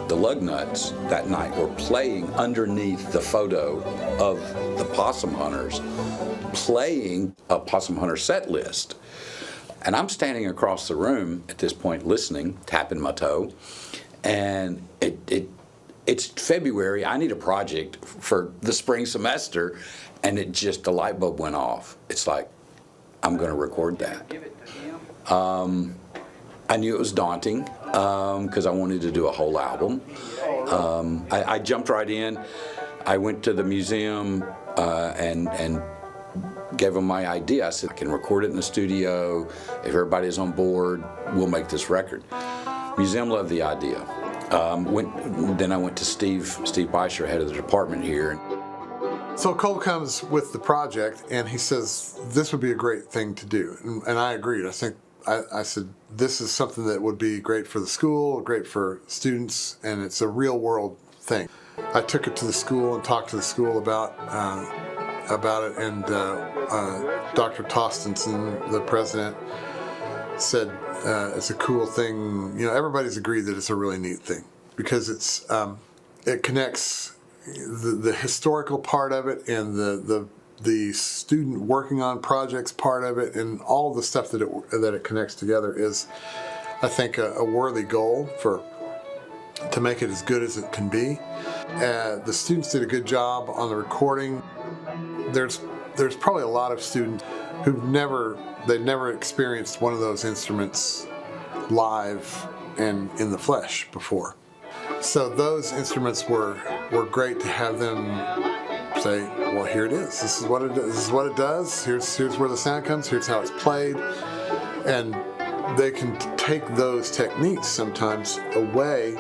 The Lugnuts that night were playing underneath the photo of the Possum Hunters, playing a Possum Hunter set list. And I'm standing across the room at this point listening, tapping my toe, and it's February. I need a project for the spring semester, and the light bulb went off. It's like, I'm going to record that. I knew it was daunting because I wanted to do a whole album. I jumped right in. I went to the museum and gave them my idea. I said, I can record it in the studio. If everybody's on board, we'll make this record. Museum loved the idea. Then I went to Steve Beischer, head of the department here. So Cole comes with the project, and he says, this would be a great thing to do. And I agreed. I said, this is something that would be great for the school, great for students, and it's a real world thing. I took it to the school and talked to the school about it, and Dr. Tostenson, the president, said it's a cool thing. You know, everybody's agreed that it's a really neat thing because it connects the historical part of it and the student working on projects part of it, and all the stuff that it connects together is, I think, a worthy goal to make it as good as it can be. The students did a good job on the recording. There's probably a lot of students who've never experienced one of those instruments live and in the flesh before. So those instruments were great to have them say, well, here it is. This is what it does. This is what it does. Here's where the sound comes. Here's how it's played. And they can take those techniques sometimes away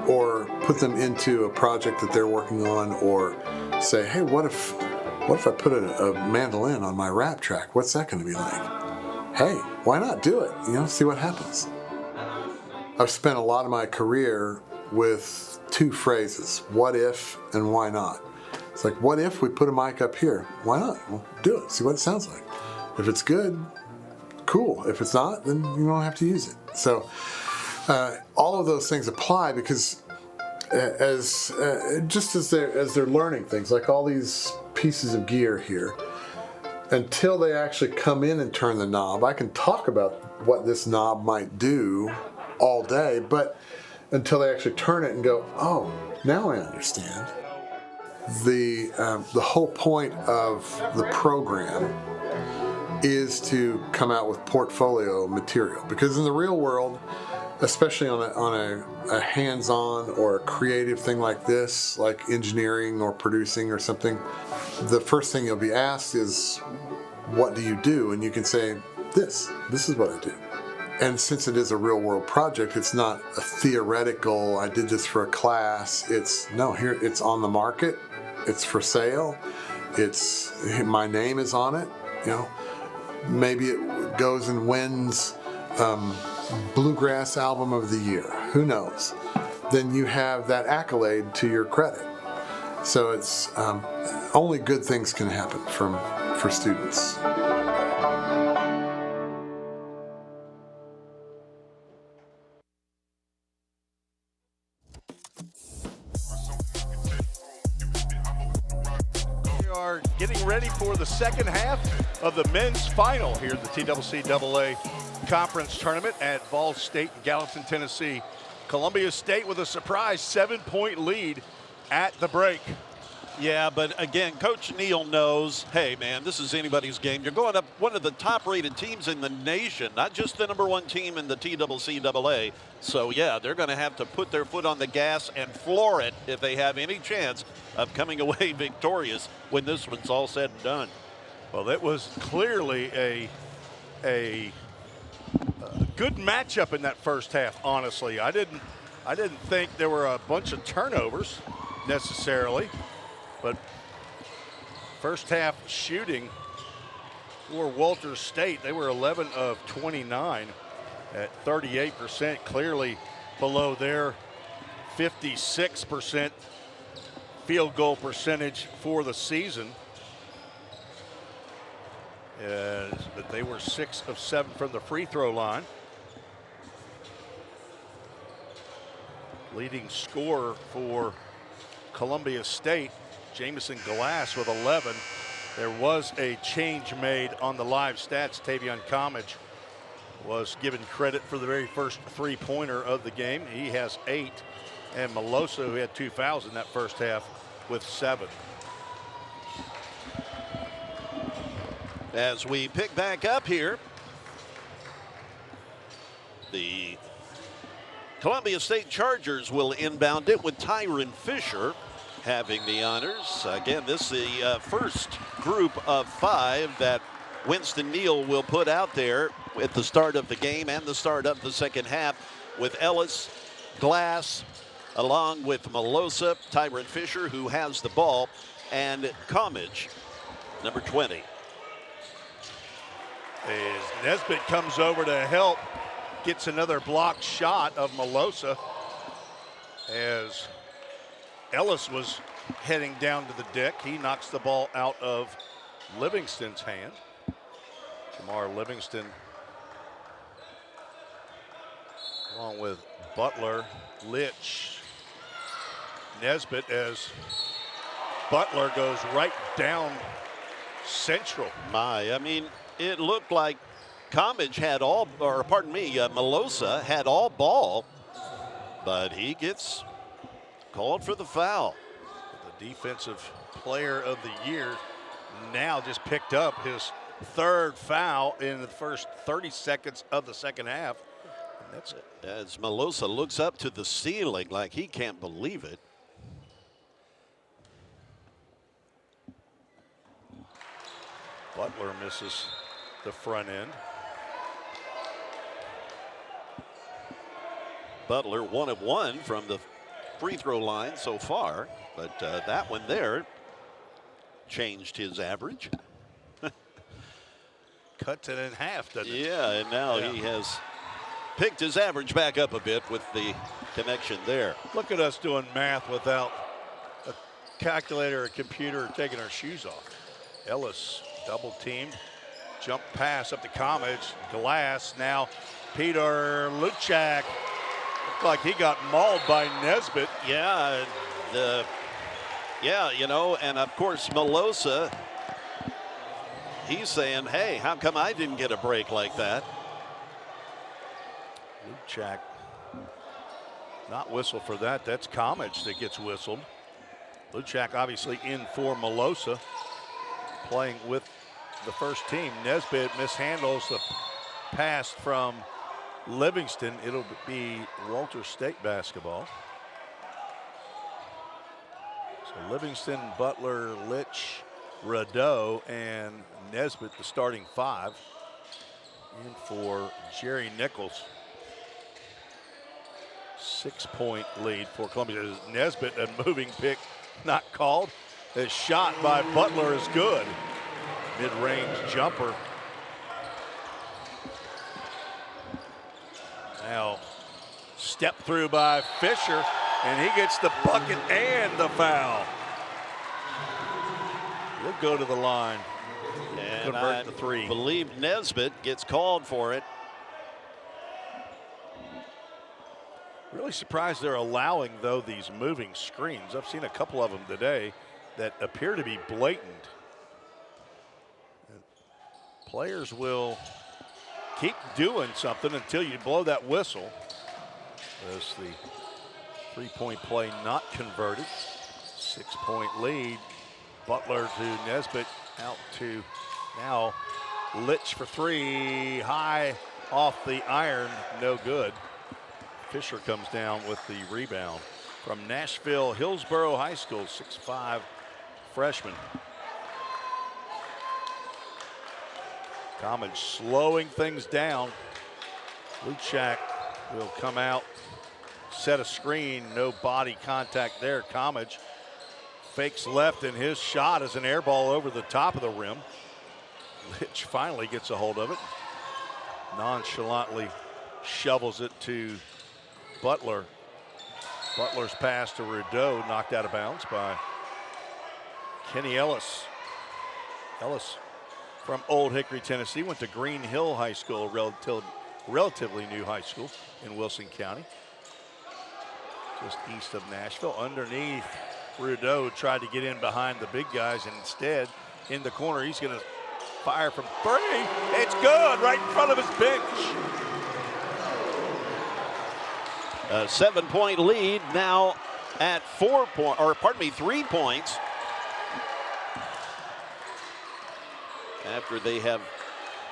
or put them into a project that they're working on, or say, hey, what if I put a mandolin on my rap track? What's that going to be like? Hey, why not do it? You know, see what happens. I've spent a lot of my career with two phrases, what if and why not. It's like, what if we put a mic up here? Why not? Well, do it. See what it sounds like. If it's good, cool. If it's not, then you don't have to use it. So all of those things apply because as they're learning things, like all these pieces of gear here, until they actually come in and turn the knob, I can talk about what this knob might do all day, but until they actually turn it and go, oh, now I understand. the whole point of the program is to come out with portfolio material, because in the real world, especially on a hands-on or a creative thing like this, like engineering or producing or something, the first thing you'll be asked is, what do you do? And you can say, this is what I do. And since it is a real world project, it's not a theoretical, I did this for a class. It's on the market, it's for sale, my name is on it, you know. Maybe it goes and wins Bluegrass Album of the Year, who knows? Then you have that accolade to your credit. So it's only good things can happen for students. Getting ready for the second half of the men's final here at the TCCAA Conference Tournament at VolState in Gallatin, Tennessee. Columbia State with a surprise 7-point lead at the break. Yeah, but again, Coach Neal knows, hey, man, this is anybody's game. You're going up one of the top-rated teams in the nation, not just the #1 team in the TCCAA. So, yeah, they're going to have to put their foot on the gas and floor it if they have any chance of coming away victorious when this one's all said and done. Well, it was clearly a good matchup in that first half, honestly. I didn't think there were a bunch of turnovers necessarily. But first half shooting for Walters State, they were 11 of 29 at 38%, clearly below their 56% field goal percentage for the season. But they were 6 of 7 from the free throw line. Leading scorer for Columbia State, Jamison Glass with 11. There was a change made on the live stats. Tavion Comage was given credit for the very first three-pointer of the game. He has 8. And Melosa, who had 2 fouls in that first half, with 7. As we pick back up here, the Columbia State Chargers will inbound it with Tyron Fisher having the honors. Again, this is the first group of 5 that Winston Neal will put out there at the start of the game and the start of the second half, with Ellis, Glass, along with Melosa, Tyron Fisher, who has the ball, and Comage, number 20. As Nesbitt comes over to help, gets another blocked shot of Melosa as Ellis was heading down to the deck. He knocks the ball out of Livingston's hand. Jamar Livingston, along with Butler, Litch, Nesbitt, as Butler goes right down central. I mean, it looked like Comage had Melosa had all ball, but he gets called for the foul. The defensive player of the year now just picked up his 3rd foul in the first 30 seconds of the second half. And that's as Melosa looks up to the ceiling like he can't believe it. Butler misses the front end. Butler 1 of 1 from the free throw line so far, but that one there changed his average. Cuts it in half, doesn't it? Yeah, and now he has picked his average back up a bit with the connection there. Look at us doing math without a calculator or computer or taking our shoes off. Ellis double teamed, jump pass up to Comage, Glass, now Peter Luchak. Looked like he got mauled by Nesbitt. Yeah, you know, and of course Melosa, he's saying, hey, how come I didn't get a break like that? Luchak not whistle for that. That's Comage that gets whistled. Luchak obviously in for Melosa, playing with the first team. Nesbitt mishandles the pass from Livingston. It'll be Walter State basketball. So Livingston, Butler, Litch, Radeau, and Nesbitt, the starting 5. In for Jerry Nichols. 6-point lead for Columbia. Nesbitt, a moving pick, not called. His shot by Butler is good. Mid-range jumper. Now, step through by Fisher, and he gets the bucket and the foul. He'll go to the line. And convert the 3. I believe Nesbitt gets called for it. Really surprised they're allowing, though, these moving screens. I've seen a couple of them today that appear to be blatant. And players will keep doing something until you blow that whistle. As the 3-point play not converted. 6-point lead. Butler to Nesbitt, out to now Litch for 3. High off the iron, no good. Fisher comes down with the rebound. From Nashville Hillsborough High School, 6'5" freshman. Comage slowing things down. Luchak will come out, set a screen, no body contact there. Comage fakes left, and his shot is an air ball over the top of the rim. Litch finally gets a hold of it. Nonchalantly shovels it to Butler. Butler's pass to Radeau, knocked out of bounds by Kenny Ellis. Ellis from Old Hickory, Tennessee, went to Green Hill High School, relatively new high school in Wilson County, just east of Nashville. Underneath, Radeau tried to get in behind the big guys, and instead, in the corner, he's going to fire from 3. It's good, right in front of his bench. A 7-point lead now at 3 points. After they have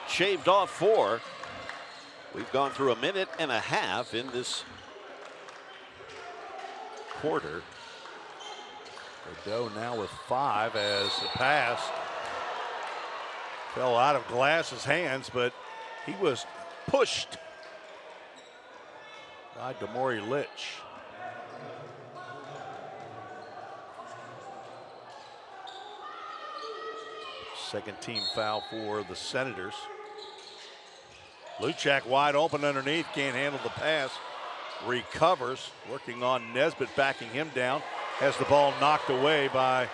shaved off 4. We've gone through a minute and a half in this quarter. Radeau now with 5 as the pass fell out of Glass's hands, but he was pushed by Damori Litch. Second team foul for the Senators. Luchak wide open underneath, can't handle the pass. Recovers, working on Nesbitt, backing him down. Has the ball knocked away by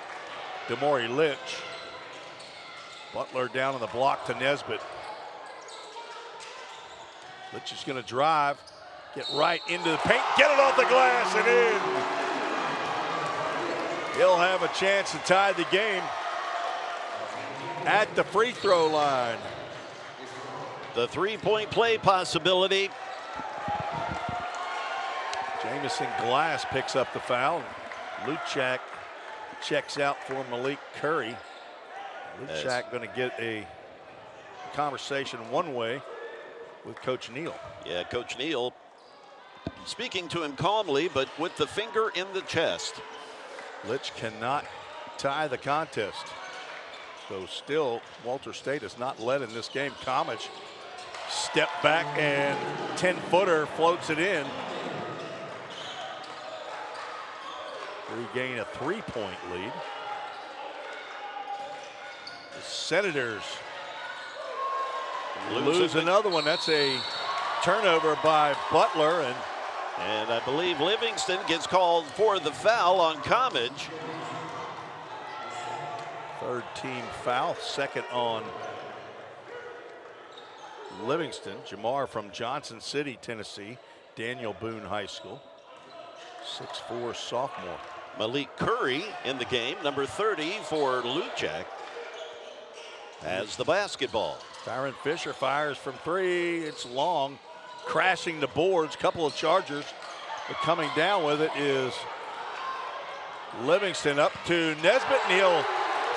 Damori Litch. Butler down on the block to Nesbitt. Litch is going to drive, get right into the paint, get it off the glass and in. He'll have a chance to tie the game at the free throw line. The 3-point play possibility. Jamison Glass picks up the foul. Luchak checks out for Malik Curry. Luchak going to get a conversation one way with Coach Neal. Yeah, Coach Neal speaking to him calmly, but with the finger in the chest. Litch cannot tie the contest. So still, Walter State has not led in this game. Comage step back and 10-footer floats it in. Regain a 3-point lead. The Senators lose another one. That's a turnover by Butler, and I believe Livingston gets called for the foul on Comage. Third team foul, second on Livingston. Jamar from Johnson City, Tennessee, Daniel Boone High School, 6'4" sophomore. Malik Curry in the game, number 30 for Luchak, has the basketball. Tyron Fisher fires from 3. It's long, crashing the boards. Couple of Chargers, but coming down with it is Livingston up to Nesbitt, and he'll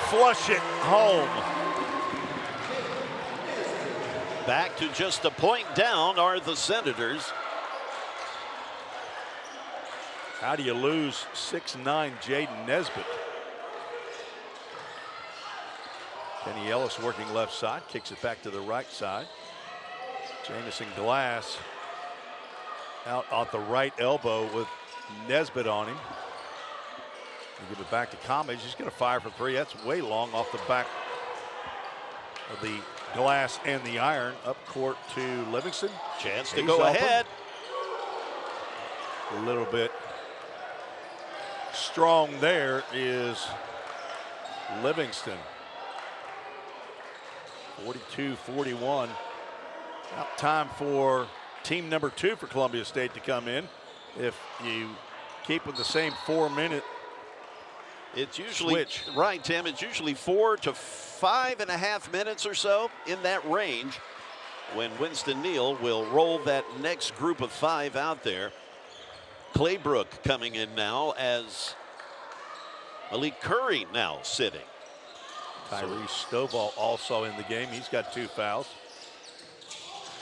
flush it home. Back to just a point down are the Senators. How do you lose 6'9" Jaden Nesbitt? Kenny Ellis working left side, kicks it back to the right side. Jamison Glass out off the right elbow with Nesbitt on him. You give it back to Comage. He's going to fire for three. That's way long off the back of the glass and the iron. Up court to Livingston. Chance to go ahead. A little bit strong there is Livingston. 42-41. Now time for team number 2 for Columbia State to come in. If you keep with the same 4-minute it's usually switch. Right, Tim. It's usually 4 to 5.5 minutes or so in that range when Winston Neal will roll that next group of 5 out there. Claybrook coming in now as Malik Curry now sitting. Tyrese Stovall also in the game. He's got 2 fouls.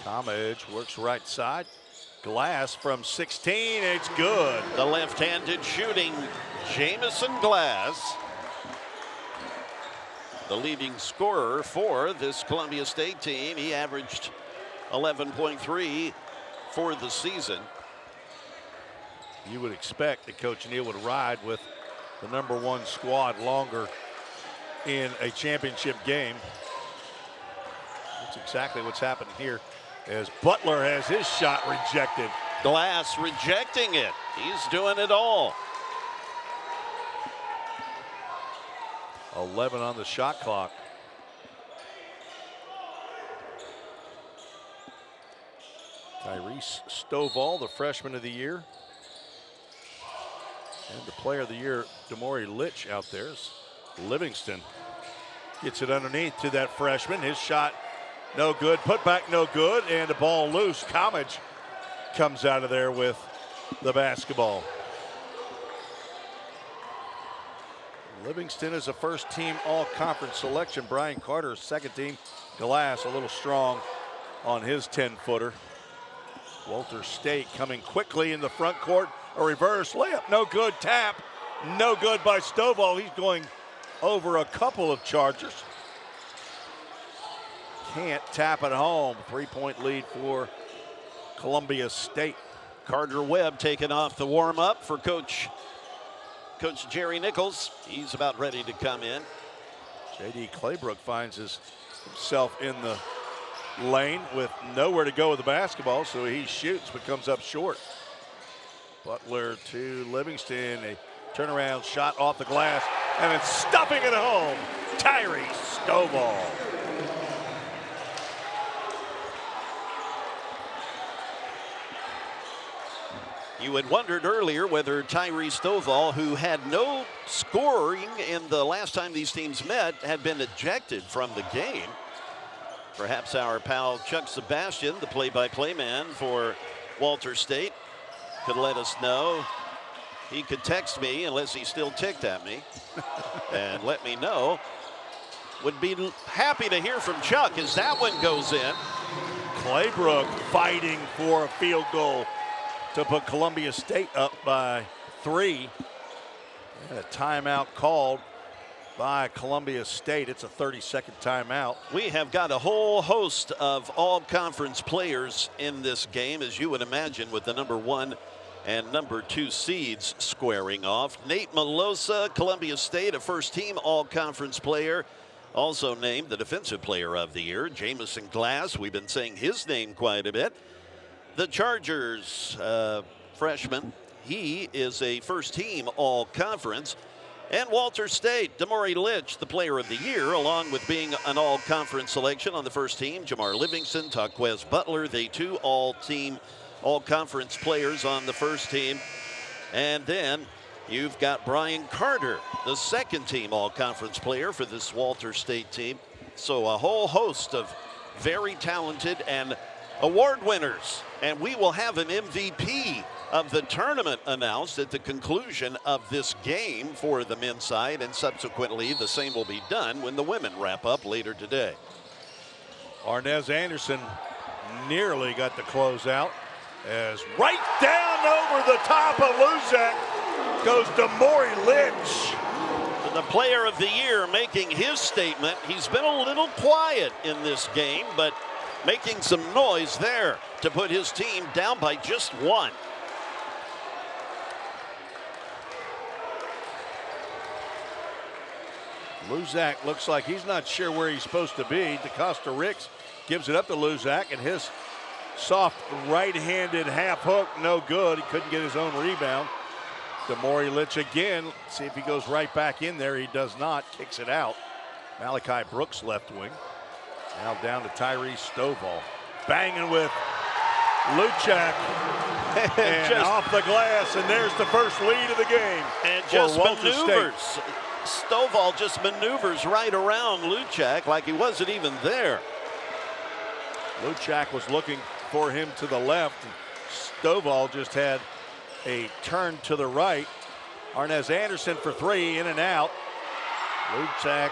Comage works right side. Glass from 16. It's good. The left-handed shooting Jamison Glass, the leading scorer for this Columbia State team. He averaged 11.3 for the season. You would expect that Coach Neal would ride with the number 1 squad longer in a championship game. That's exactly what's happened here as Butler has his shot rejected. Glass rejecting it. He's doing it all. 11 on the shot clock. Tyrese Stovall, the freshman of the year. And the player of the year, Damori Litch, out there. Livingston gets it underneath to that freshman. His shot no good, put back no good, and the ball loose. Comage comes out of there with the basketball. Livingston is a first team all-conference selection. Brian Carter, second team. Glass a little strong on his 10-footer. Walter State coming quickly in the front court. A reverse layup, no good. Tap, no good by Stovall. He's going over a couple of Chargers. Can't tap it home. 3-point lead for Columbia State. Carter Webb taking off the warm-up for Coach Jerry Nichols. He's about ready to come in. J.D. Claybrook finds himself in the lane with nowhere to go with the basketball, so he shoots but comes up short. Butler to Livingston, a turnaround shot off the glass, and it's stuffing it home. Tyrese Stovall. You had wondered earlier whether Tyrese Stovall, who had no scoring in the last time these teams met, had been ejected from the game. Perhaps our pal Chuck Sebastian, the play-by-play man for Walter State, could let us know. He could text me, unless he's still ticked at me, and let me know. Would be happy to hear from Chuck as that one goes in. Claybrook fighting for a field goal to put Columbia State up by 3. And a timeout called by Columbia State. It's a 30-second timeout. We have got a whole host of all-conference players in this game, as you would imagine, with the number 1 and number 2 seeds squaring off. Nate Melosa, Columbia State, a first-team all-conference player, also named the Defensive Player of the Year. Jamison Glass, we've been saying his name quite a bit. The Chargers freshman, he is a first-team all-conference. And Walter State, Damori Litch, the Player of the Year, along with being an all-conference selection on the first team. Jamar Livingston, Taquez Butler, they two all-conference players on the first team. And then you've got Brian Carter, the second team all-conference player for this Walter State team. So a whole host of very talented and award winners. And we will have an MVP of the tournament announced at the conclusion of this game for the men's side, and subsequently the same will be done when the women wrap up later today. Arnez Anderson nearly got the closeout as right down over the top of Luzak goes Damori Litch. The player of the year making his statement. He's been a little quiet in this game, but making some noise there to put his team down by just one. Luzak looks like he's not sure where he's supposed to be. DeCosta Ricks gives it up to Luzak, and his soft right-handed half hook, no good. He couldn't get his own rebound. Damori Litch again. See if he goes right back in there. He does not. Kicks it out. Malachi Brooks left wing. Now down to Tyrese Stovall. Banging with Luchak. And off the glass, and there's the first lead of the game. And just maneuvers. State. Stovall just maneuvers right around Luchak like he wasn't even there. Luchak was looking for him to the left. Stovall just had a turn to the right. Arnez Anderson for three, in and out. Luchak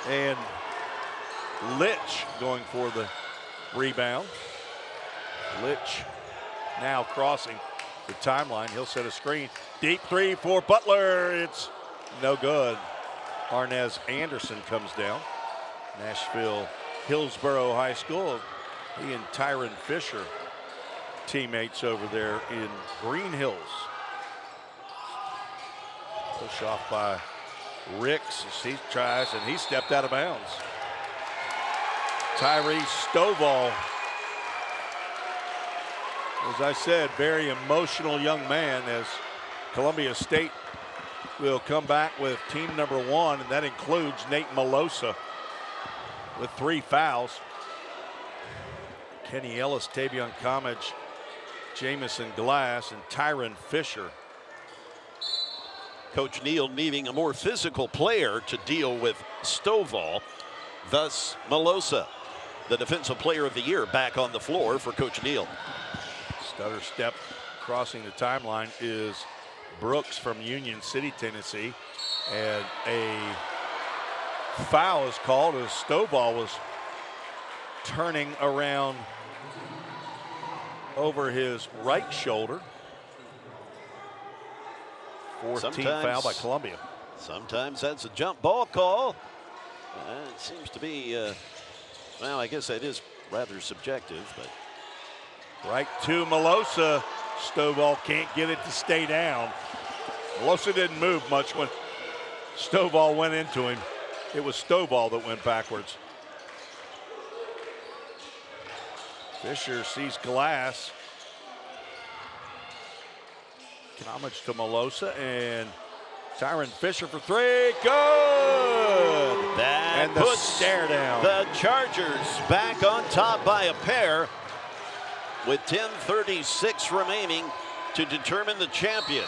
and Litch going for the rebound. Litch now crossing the timeline. He'll set a screen. Deep three for Butler. It's no good. Arnez Anderson comes down. Nashville Hillsborough High School. He and Tyron Fisher, teammates over there in Green Hills. Push off by Ricks as he tries, and he stepped out of bounds. Tyrese Stovall, as I said, very emotional young man, as Columbia State will come back with team number one, and that includes Nate Malosa with 3 fouls. Kenny Ellis, Tavion Comage, Jamison Glass, and Tyron Fisher. Coach Neal needing a more physical player to deal with Stovall. Thus, Malosa, the defensive player of the year, back on the floor for Coach Neal. Stutter step crossing the timeline is Brooks from Union City, Tennessee. And a foul is called as Stovall was turning around over his right shoulder. 14th foul by Columbia. Sometimes that's a jump ball call. It seems to be, well, I guess that is rather subjective, but. Right to Malosa. Stovall can't get it to stay down. Malosa didn't move much when Stovall went into him. It was Stovall that went backwards. Fisher sees Glass. Homage to Malosa, and Tyron Fisher for three. Good! That and the puts stare down. The Chargers back on top by a pair with 10:36 remaining to determine the champion.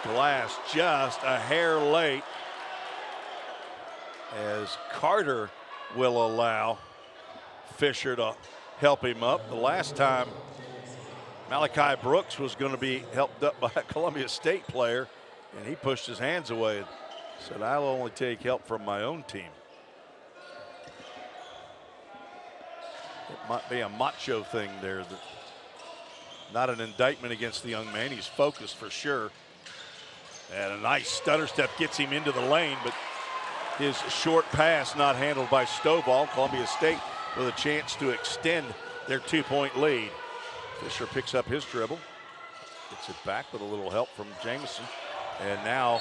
Glass just a hair late, as Carter will allow Fisher to help him up. The last time Malachi Brooks was going to be helped up by a Columbia State player, and he pushed his hands away and said, I'll only take help from my own team. It might be a macho thing there. Not an indictment against the young man. He's focused for sure. And a nice stutter step gets him into the lane, but his short pass not handled by Stovall. Columbia State with a chance to extend their 2-point lead. Fisher picks up his dribble, gets it back with a little help from Jamison, and now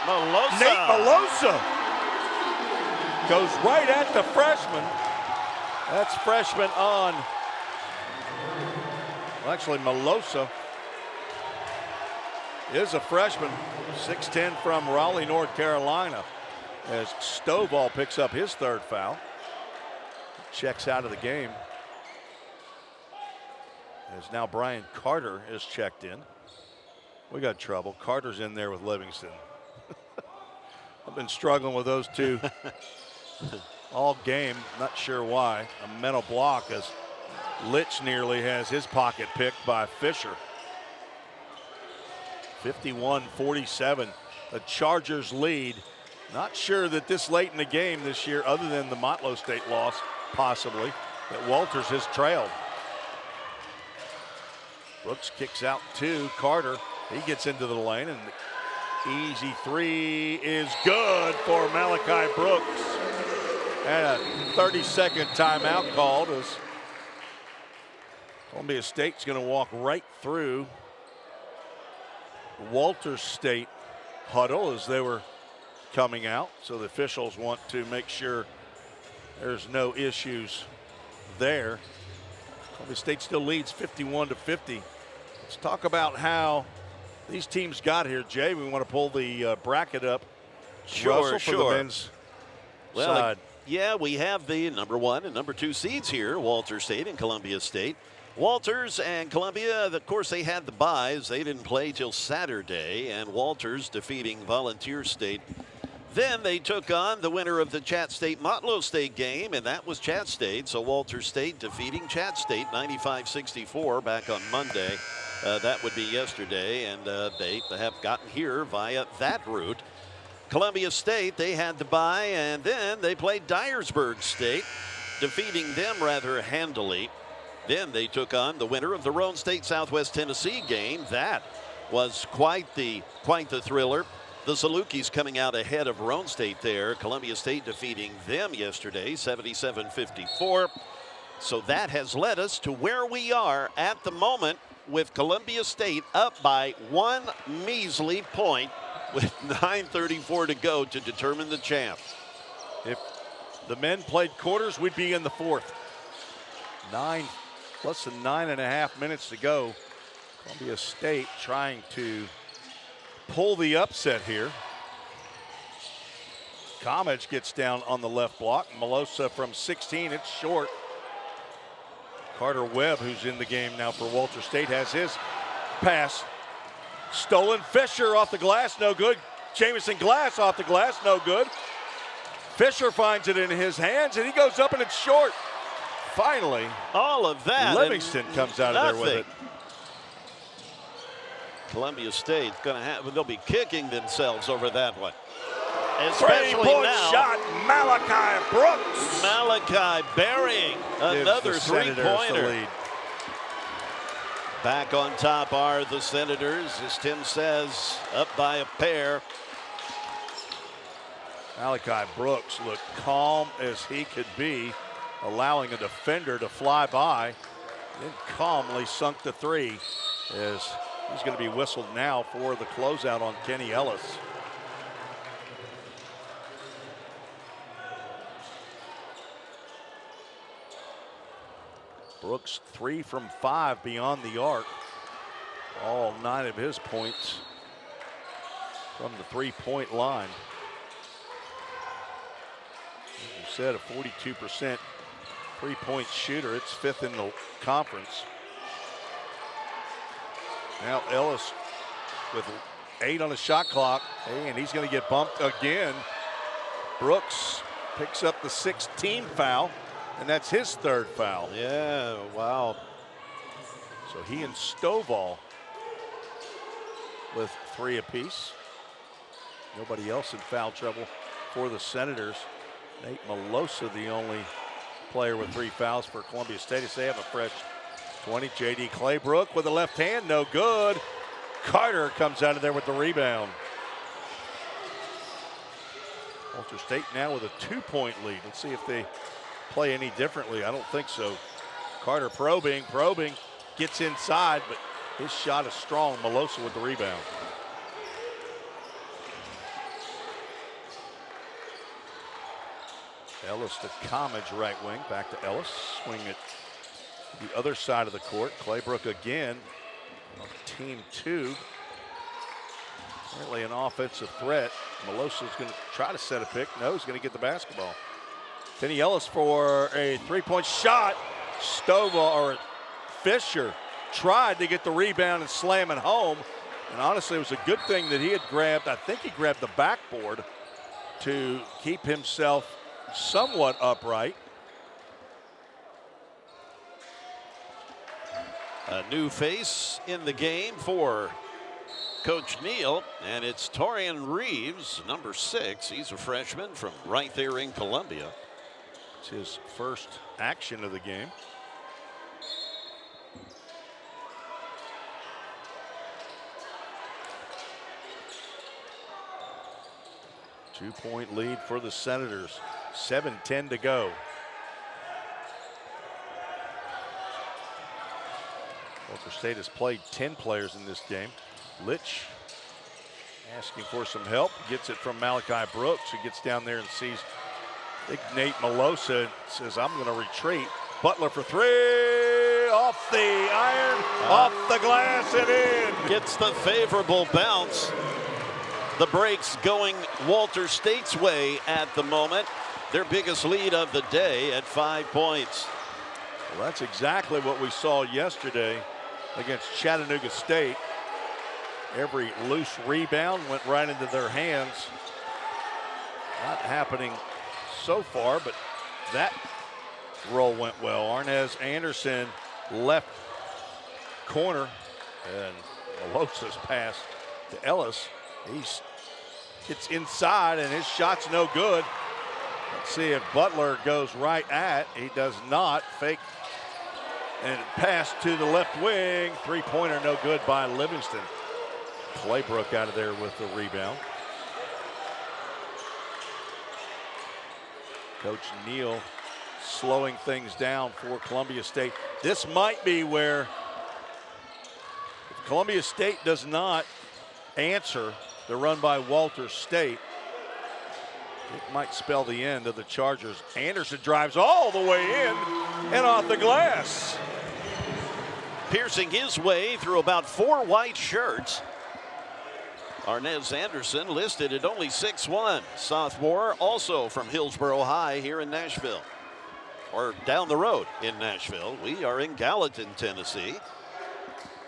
Malosa. Nate Malosa goes right at the freshman. That's freshman on. Well, actually, Malosa is a freshman, 6'10" from Raleigh, North Carolina, as Stovall picks up his 3rd foul. Checks out of the game. As now Brian Carter is checked in. We got trouble. Carter's in there with Livingston. I've been struggling with those two all game. Not sure why. A mental block as Litch nearly has his pocket picked by Fisher. 51-47, the Chargers lead. Not sure that this late in the game this year, other than the Motlow State loss, possibly, that Walters has trailed. Brooks kicks out to Carter. He gets into the lane, and the easy three is good for Malachi Brooks. And a 30-second timeout called as Columbia State's going to walk right through Walters State huddle as they were coming out. So the officials want to make sure there's no issues there. Columbia State still leads 51-50. Let's talk about how these teams got here, Jay. We want to pull the bracket up. Sure, Russell, for the men's side. Yeah, we have the number 1 and number 2 seeds here, Walters State and Columbia State. Walters and Columbia, of course, they had the byes. They didn't play till Saturday, and Walters defeating Volunteer State. Then they took on the winner of the Chat State-Motlow State game, and that was Chat State. So Walters State defeating Chat State 95-64 back on Monday. That would be yesterday, and they have gotten here via that route. Columbia State, they had the bye, and then they played Dyersburg State, defeating them rather handily. Then they took on the winner of the Roane State Southwest Tennessee game. That was quite the thriller. The Salukis coming out ahead of Roane State there. Columbia State defeating them yesterday, 77-54. So that has led us to where we are at the moment, with Columbia State up by 1 measly point with 9:34 to go to determine the champ. If the men played quarters, we'd be in the fourth. Less than 9.5 minutes to go. Columbia State trying to pull the upset here. Comage gets down on the left block. Melosa from 16, it's short. Carter Webb, who's in the game now for Walters State, has his pass stolen. Fisher off the glass, no good. Jamison Glass off the glass, no good. Fisher finds it in his hands, and he goes up, and it's short. Finally, all of that. Livingston comes out of there with it. Columbia State going to have, they'll be kicking themselves over that one. Especially Three-point now, shot, Malachi Brooks. Malachi burying another three-pointer. Back on top are the Senators, as Tim says, up by a pair. Malachi Brooks looked calm as he could be, allowing a defender to fly by, then calmly sunk the three, as he's going to be whistled now for the closeout on Kenny Ellis. Brooks 3 from 5 beyond the arc. All 9 of his points from the three-point line. As you said, a 42% three-point shooter. It's 5th in the conference. Now Ellis with 8 on the shot clock. Hey, and he's going to get bumped again. Brooks picks up the 16th foul, and that's his 3rd foul. Yeah, wow. So he and Stovall with 3 apiece. Nobody else in foul trouble for the Senators. Nate Melosa, the only player with 3 fouls for Columbia State, as they have a fresh 20. J.D. Claybrook with the left hand, no good. Carter comes out of there with the rebound. Walters State now with a 2-point lead. Let's see if they play any differently. I don't think so. Carter probing, gets inside, but his shot is strong. Melosa with the rebound. Ellis to Comage, right wing. Back to Ellis. Swing it the other side of the court. Claybrook again on team 2. Apparently an offensive threat. Melosa's going to try to set a pick. No, he's going to get the basketball. Kenny Ellis for a 3-point shot. Fisher tried to get the rebound and slam it home. And honestly, it was a good thing that he had grabbed, I think he grabbed the backboard to keep himself somewhat upright. A new face in the game for Coach Neal, and it's Torian Reeves, number 6. He's a freshman from right there in Columbia. It's his first action of the game. Two-point lead for the Senators. 7:10 to go. Walter State has played 10 players in this game. Litch asking for some help. Gets it from Malachi Brooks, who gets down there and sees big Nate Malosa. Says, I'm going to retreat. Butler for 3. Off the iron, off the glass, and in. Gets the favorable bounce. The breaks going Walter State's way at the moment. Their biggest lead of the day at 5 points. Well, that's exactly what we saw yesterday against Chattanooga State. Every loose rebound went right into their hands. Not happening so far, but that roll went well. Arnaz Anderson left corner, and Malosa's pass to Ellis. He gets inside, and his shot's no good. Let's see if Butler goes right at. He does not. Fake and pass to the left wing. Three-pointer no good by Livingston. Claybrook out of there with the rebound. Coach Neal slowing things down for Columbia State. This might be where, if Columbia State does not answer the run by Walter State, it might spell the end of the Chargers. Anderson drives all the way in and off the glass. Piercing his way through about 4 white shirts. Arnaz Anderson listed at only 6'1", sophomore, also from Hillsborough High here in Nashville, or down the road in Nashville. We are in Gallatin, Tennessee.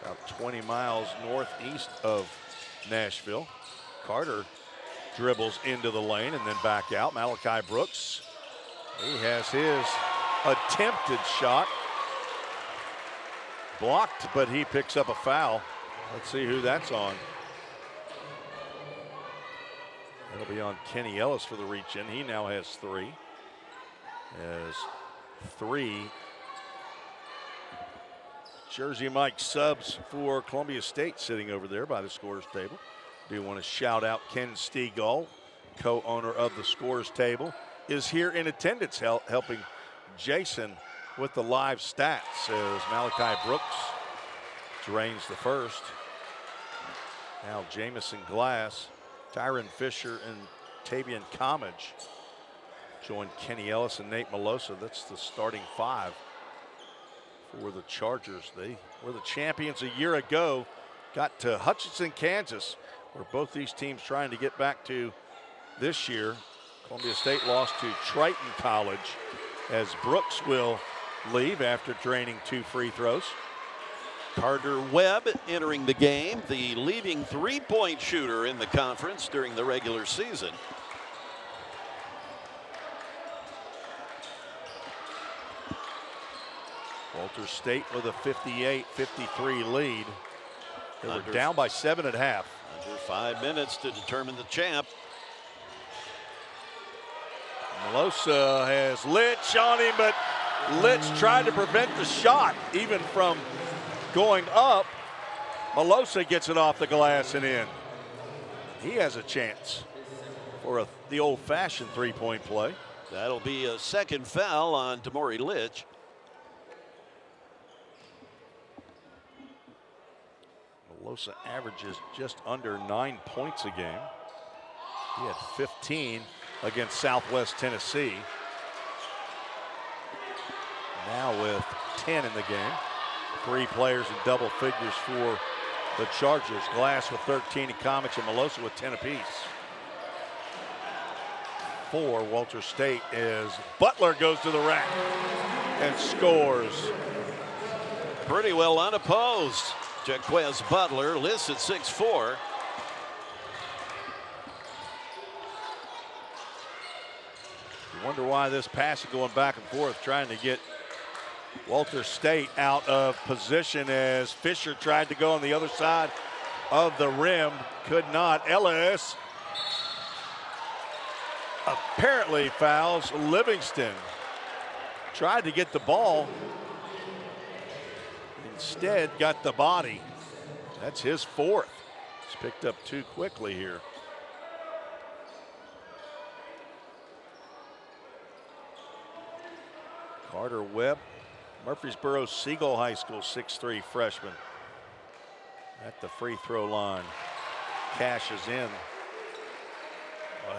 About 20 miles northeast of Nashville. Carter dribbles into the lane and then back out. Malachi Brooks, he has his attempted shot blocked, but he picks up a foul. Let's see who that's on. It'll be on Kenny Ellis for the reach in. He now has 3. Has 3 Jersey Mike subs for Columbia State sitting over there by the scorer's table. Do want to shout out Ken Stegall, co-owner of the scorer's table, is here in attendance helping Jason with the live stats as Malachi Brooks drains the first. Now Jamison Glass, Tyron Fisher, and Tavian Comage join Kenny Ellis and Nate Malosa. That's the starting 5 for the Chargers. They were the champions a year ago. Got to Hutchinson, Kansas, where both these teams trying to get back to this year. Columbia State lost to Triton College as Brooks will leave after draining 2 free throws. Carter Webb entering the game, the leading 3-point shooter in the conference during the regular season. Walter State with a 58-53 lead. They were down by 7 at half. Under 5 minutes to determine the champ. Malosa has Litch on him, but Litch tried to prevent the shot even from going up. Malosa gets it off the glass and in. He has a chance for the old-fashioned 3-point play. That'll be a second foul on Tamori Litch. Malosa averages just under 9 points a game. He had 15 against Southwest Tennessee. Now with 10 in the game. 3 players in double figures for the Chargers. Glass with 13 and Comich and Malosa with 10 apiece. For Walter State as Butler goes to the rack and scores. Pretty well unopposed. Jaquez Butler lists at 6'4". You wonder why this passing going back and forth, trying to get Walter State out of position as Fisher tried to go on the other side of the rim. Could not. Ellis apparently fouls Livingston. Tried to get the ball. Instead got the body. That's his fourth. It's picked up too quickly here. Carter Webb, Murfreesboro Siegel High School 6'3" freshman. At the free throw line. Cashes in.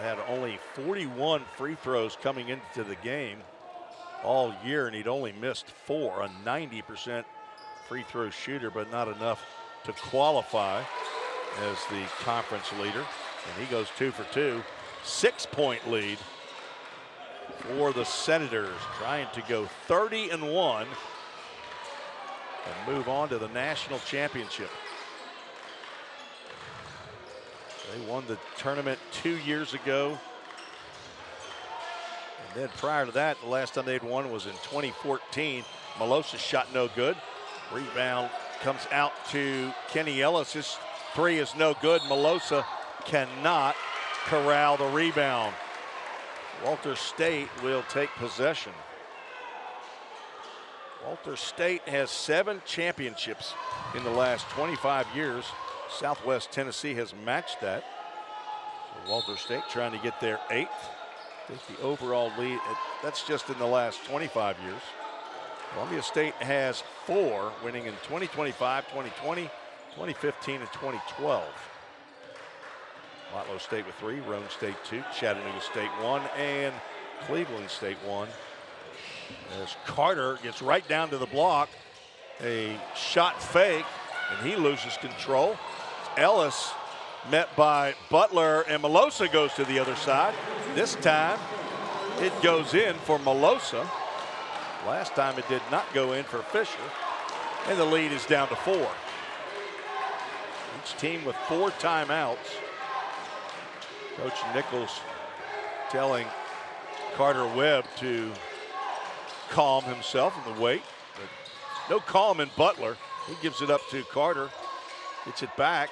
Had only 41 free throws coming into the game all year, and he'd only missed 4. A 90% free throw shooter, but not enough to qualify as the conference leader. And he goes 2 for 2. 6-point lead for the Senators, trying to go 30-1 and move on to the national championship. They won the tournament 2 years ago. And then prior to that, the last time they'd won was in 2014. Melosa's shot no good. Rebound comes out to Kenny Ellis. His three is no good. Melosa cannot corral the rebound. Walter State will take possession. Walter State has 7 championships in the last 25 years. Southwest Tennessee has matched that. So Walter State trying to get their 8th. I think the overall lead, that's just in the last 25 years. Columbia State has 4, winning in 2025, 2020, 2015, and 2012. Watlow State with 3, Rome State 2, Chattanooga State 1, and Cleveland State 1. As Carter gets right down to the block, a shot fake, and he loses control. Ellis met by Butler, and Melosa goes to the other side. This time it goes in for Melosa. Last time it did not go in for Fisher, and the lead is down to 4. Each team with 4 timeouts. Coach Nichols telling Carter Webb to calm himself in the wait. But no calm in Butler. He gives it up to Carter. Gets it back.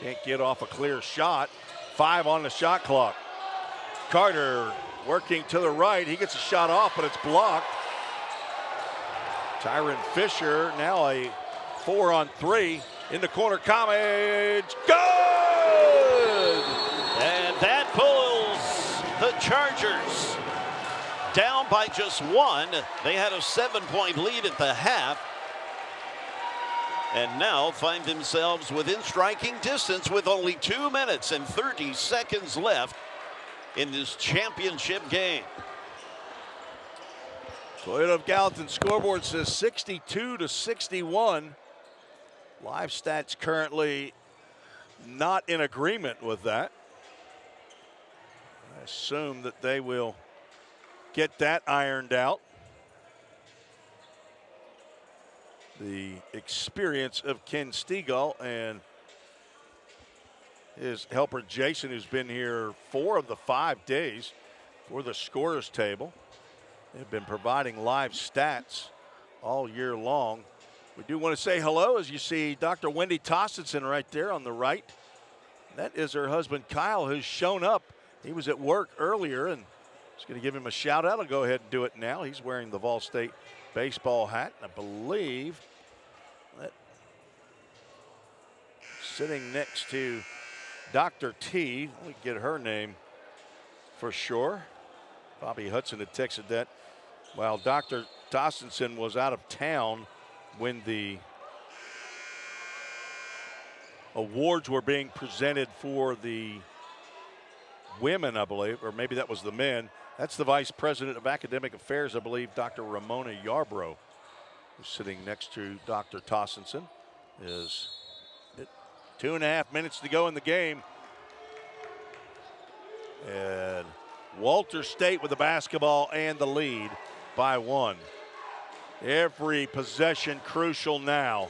Can't get off a clear shot. 5 on the shot clock. Carter working to the right. He gets a shot off, but it's blocked. Tyron Fisher now a 4-on-3 in the corner. Comage. Good! And that pulls the Chargers down by just 1. They had a 7-point lead at the half, and now find themselves within striking distance with only 2 minutes and 30 seconds left in this championship game. Toyota of Gallatin scoreboard says 62-61. Live stats currently not in agreement with that. I assume that they will get that ironed out. The experience of Ken Stegall and his helper Jason, who's been here 4 of the 5 days for the scorers table. They've been providing live stats all year long. We do want to say hello as you see Dr. Wendy Tossenson right there on the right. That is her husband Kyle, who's shown up. He was at work earlier and I was going to give him a shout out. I'll go ahead and do it now. He's wearing the VolState baseball hat. I believe that sitting next to Dr. T, let me get her name for sure. Bobby Hudson had texted that while Dr. Tossenson was out of town when the awards were being presented for the women, I believe, or maybe that was the men. That's the Vice President of Academic Affairs, I believe, Dr. Ramona Yarbrough, who's sitting next to Dr. Tossenson. Is 2.5 minutes to go in the game. And Walter State with the basketball and the lead by 1. Every possession crucial now.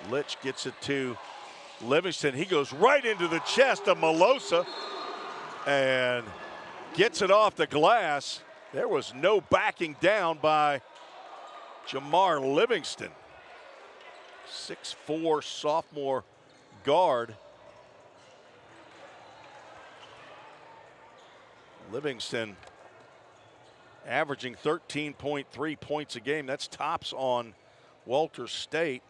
Litch gets it to Livingston. He goes right into the chest of Melosa and gets it off the glass. There was no backing down by Jamar Livingston. 6'4" sophomore guard. Livingston averaging 13.3 points a game. That's tops on Walter State.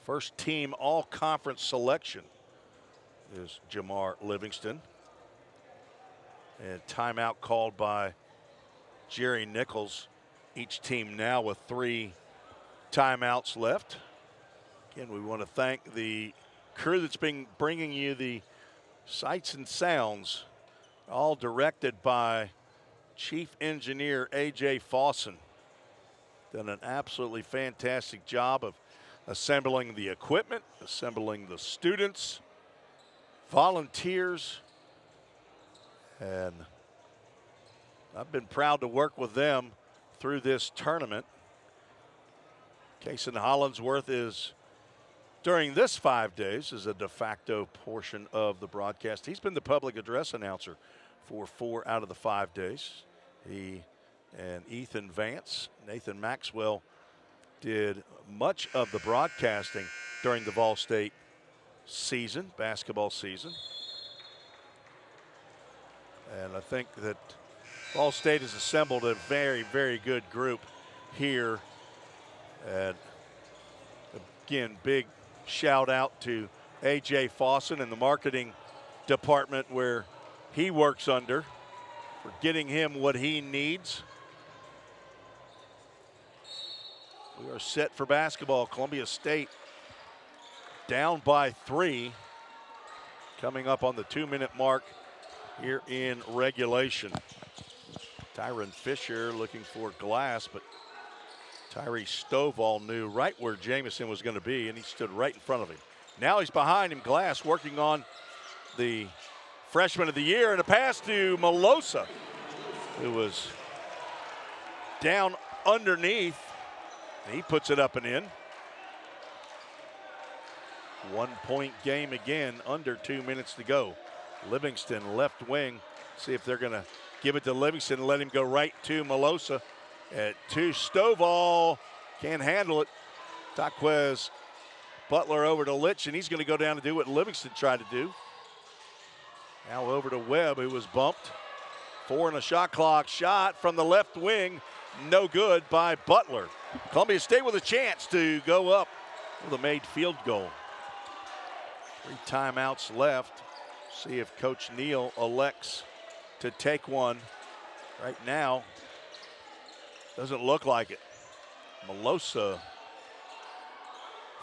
First team all-conference selection is Jamar Livingston. And timeout called by Jerry Nichols. Each team now with 3 timeouts left. Again, we want to thank the crew that's been bringing you the sights and sounds, all directed by Chief Engineer A.J. Fawson. Done an absolutely fantastic job of assembling the equipment, assembling the students, volunteers, and I've been proud to work with them through this tournament. Kason Hollinsworth is, during this 5 days, is a de facto portion of the broadcast. He's been the public address announcer for 4 out of the 5 days. He and Ethan Vance, Nathan Maxwell, did much of the broadcasting during the VolState season, basketball season. And I think that VolState has assembled a very, very good group here. And again, big shout out to A.J. Fawson and the marketing department where he works under for getting him what he needs. We are set for basketball. Columbia State down by 3, coming up on the 2-minute mark here in regulation. Tyron Fisher looking for glass, but Tyree Stovall knew right where Jamison was going to be, and he stood right in front of him. Now he's behind him, Glass working on the freshman of the year, and a pass to Melosa, who was down underneath. He puts it up and in. 1-point game again, under 2 minutes to go. Livingston left wing. See if they're going to give it to Livingston and let him go right to Melosa. To Stovall, can't handle it. Taquez Butler over to Litch, and he's going to go down and do what Livingston tried to do. Now over to Webb, who was bumped. 4 on the shot clock. Shot from the left wing, no good by Butler. Columbia State with a chance to go up with a made field goal. 3 timeouts left. See if Coach Neal elects to take one. Right now, doesn't look like it. Melosa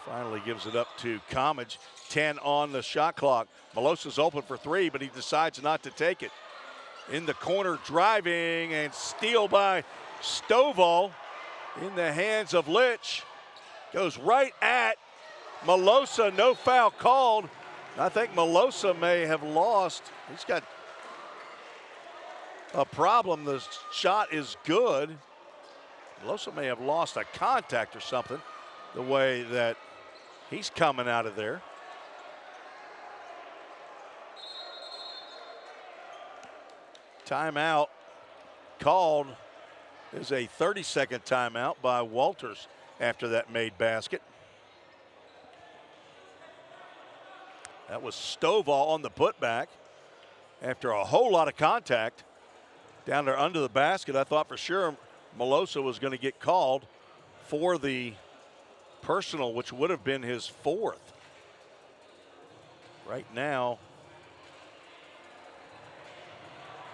finally gives it up to Comage. 10 on the shot clock. Melosa's open for 3, but he decides not to take it. In the corner, driving, and steal by Stovall in the hands of Litch. Goes right at Melosa, no foul called. I think Melosa may have lost. He's got a problem. The shot is good. Melosa may have lost a contact or something, the way that he's coming out of there. Timeout called is a 30-second timeout by Walters after that made basket. That was Stovall on the putback after a whole lot of contact down there under the basket. I thought for sure Melosa was going to get called for the personal, which would have been his 4th. Right now,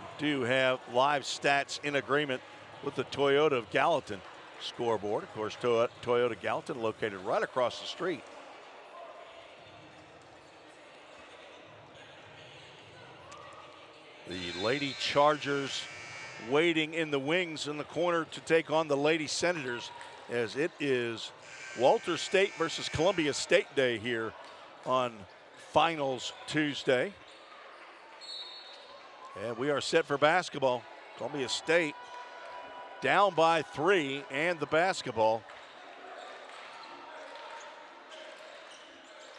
we do have live stats in agreement with the Toyota of Gallatin scoreboard. Of course, Toyota Gallatin located right across the street. The Lady Chargers waiting in the wings in the corner to take on the Lady Senators, as it is Walter State versus Columbia State Day here on Finals Tuesday. And we are set for basketball. Columbia State down by 3 and the basketball.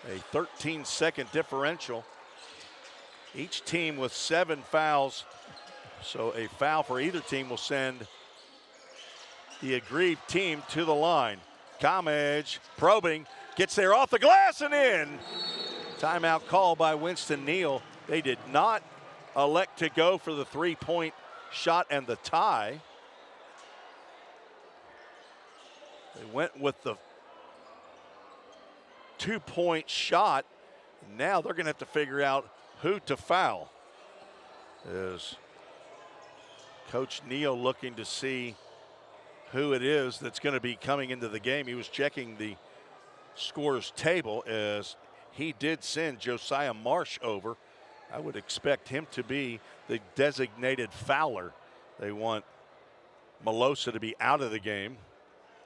A 13-second differential. Each team with 7 fouls So a foul for either team will send the aggrieved team to the line. Comage probing, gets there off the glass and in. Timeout call by Winston Neal. They did not elect to go for the three-point shot and the tie. They went with the two-point shot. Now they're going to have to figure out who to foul. Is Coach Neal looking to see who it is that's going to be coming into the game. He was checking the scores table as he did send Josiah Marsh over. I would expect him to be the designated fouler. They want Melosa to be out of the game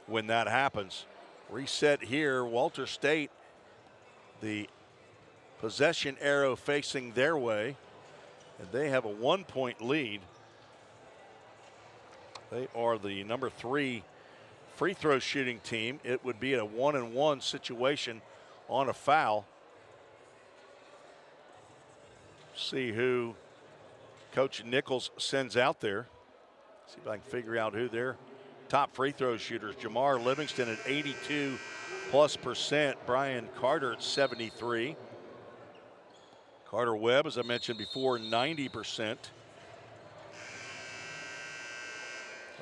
when that happens. Reset here, Walter State, the possession arrow facing their way, and they have a 1-point lead. They are the number 3 free throw shooting team. It would be a 1-and-1 situation on a foul. See who Coach Nichols sends out there. See if I can figure out who their top free throw shooters. Jamar Livingston at 82+%. Brian Carter at 73. Carter Webb, as I mentioned before, 90%.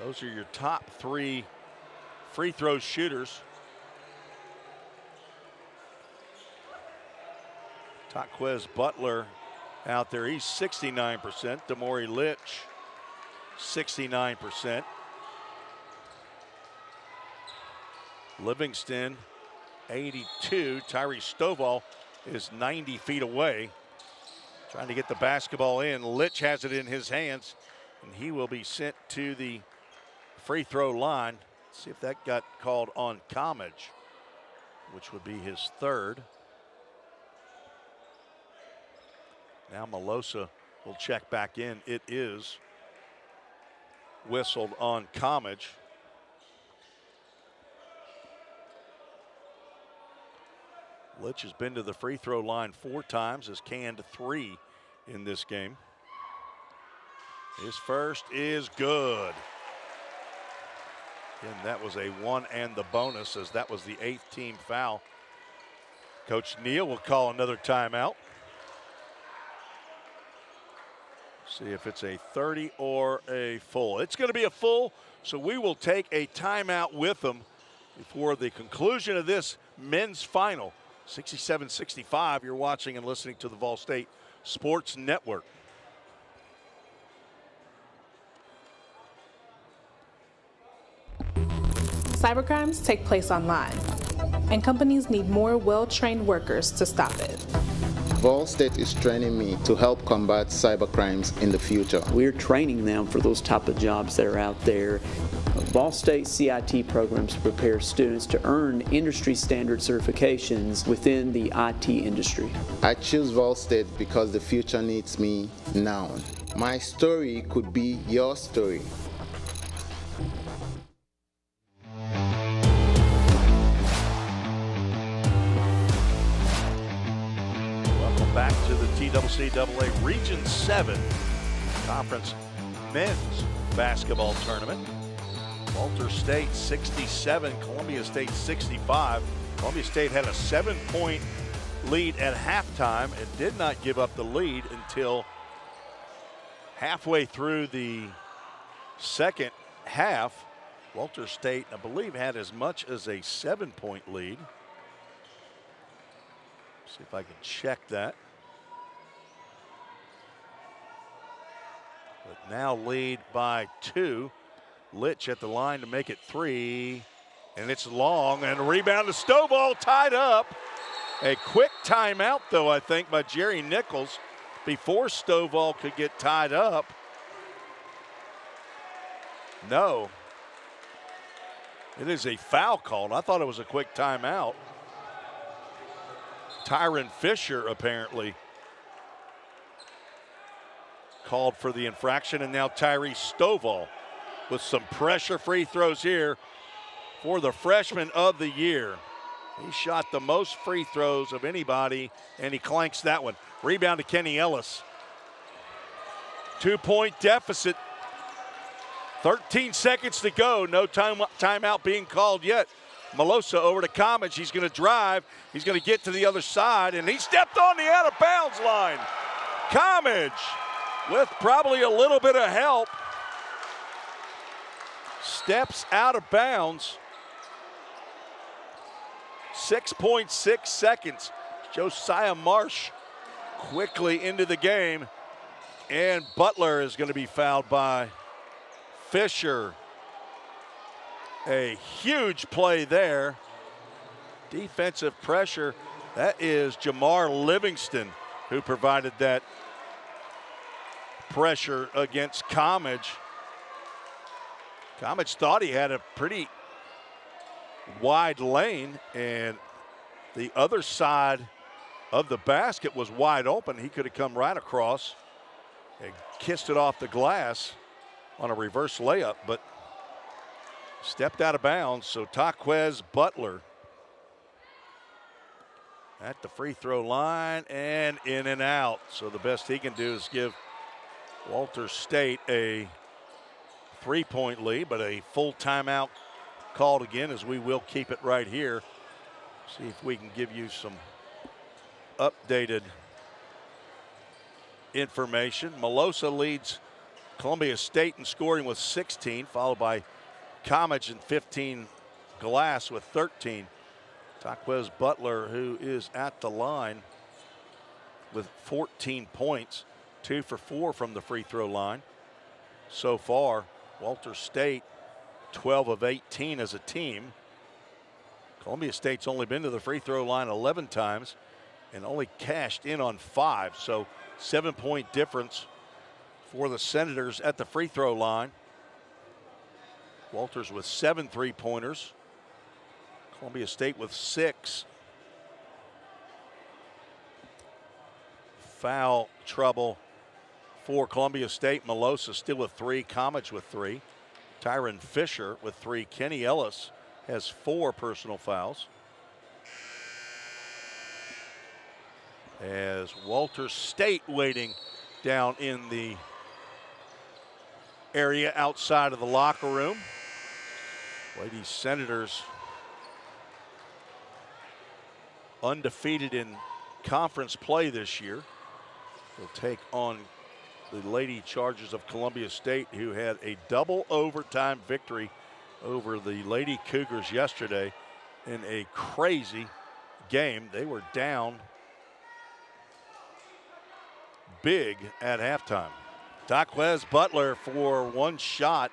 Those are your top 3 free throw shooters. Taquez Butler out there, he's 69%. Damori Litch, 69%. Livingston, 82. Tyree Stovall is 90 feet away. Trying to get the basketball in. Litch has it in his hands, and he will be sent to the free throw line. Let's see if that got called on Comage, which would be his 3rd. Now Melosa will check back in. It is whistled on Comage. Litch has been to the free throw line 4 times, has canned 3 in this game. His first is good. And that was a 1 and the bonus, as that was the 8th team foul. Coach Neal will call another timeout. See if it's a 30 or a full. It's going to be a full, so we will take a timeout with them before the conclusion of this men's final. 67-65, you're watching and listening to the VolState Sports Network. Cybercrimes take place online, and companies need more well-trained workers to stop it. VolState is training me to help combat cybercrimes in the future. We're training them for those type of jobs that are out there. VolState CIT programs prepare students to earn industry standard certifications within the IT industry. I choose VolState because the future needs me now. My story could be your story. Back to the TCCAA Region 7 Conference Men's Basketball Tournament. Walter State 67, Columbia State 65. Columbia State had a 7-point lead at halftime and did not give up the lead until halfway through the second half. Walter State, I believe, had as much as a 7-point lead. See if I can check that. But now lead by 2. Litch at the line to make it 3. And it's long, and a rebound to Stovall, tied up. A quick timeout, though, I think, by Jerry Nichols before Stovall could get tied up. No. It is a foul call. I thought it was a quick timeout. Tyron Fisher apparently called for the infraction, and now Tyree Stovall with some pressure free throws here for the freshman of the year. He shot the most free throws of anybody, and he clanks that one. Rebound to Kenny Ellis. 2-point deficit. 13 seconds to go. No timeout being called yet. Melosa over to Comage. He's going to drive. He's going to get to the other side, and he stepped on the out-of-bounds line. Comage, with probably a little bit of help, steps out of bounds. 6.6 seconds. Josiah Marsh quickly into the game, and Butler is going to be fouled by Fisher. A huge play there. Defensive pressure. That is Jamar Livingston who provided that pressure against Comage. Comage thought he had a pretty wide lane, and the other side of the basket was wide open. He could have come right across and kissed it off the glass on a reverse layup, but stepped out of bounds. So Taquez Butler at the free throw line and in and out. So the best he can do is give Walter State a 3-point lead, but a full timeout called again, as we will keep it right here. See if we can give you some updated information. Melosa leads Columbia State in scoring with 16, followed by Comage and 15, Glass with 13. Taquez Butler, who is at the line with 14 points, 2 for 4 from the free throw line so far. Walter State 12 of 18 as a team. Columbia State's only been to the free throw line 11 times and only cashed in on 5. So 7-point difference for the Senators at the free throw line. Walters with 7 3-pointers. Columbia State with 6. Foul trouble for Columbia State. Melosa still with 3. Comage with 3. Tyron Fisher with 3. Kenny Ellis has 4 personal fouls. As Walter State waiting down in the area outside of the locker room. Lady Senators undefeated in conference play this year. They'll take on the Lady Chargers of Columbia State, who had a double overtime victory over the Lady Cougars yesterday in a crazy game. They were down big at halftime. Taquez Butler for one shot,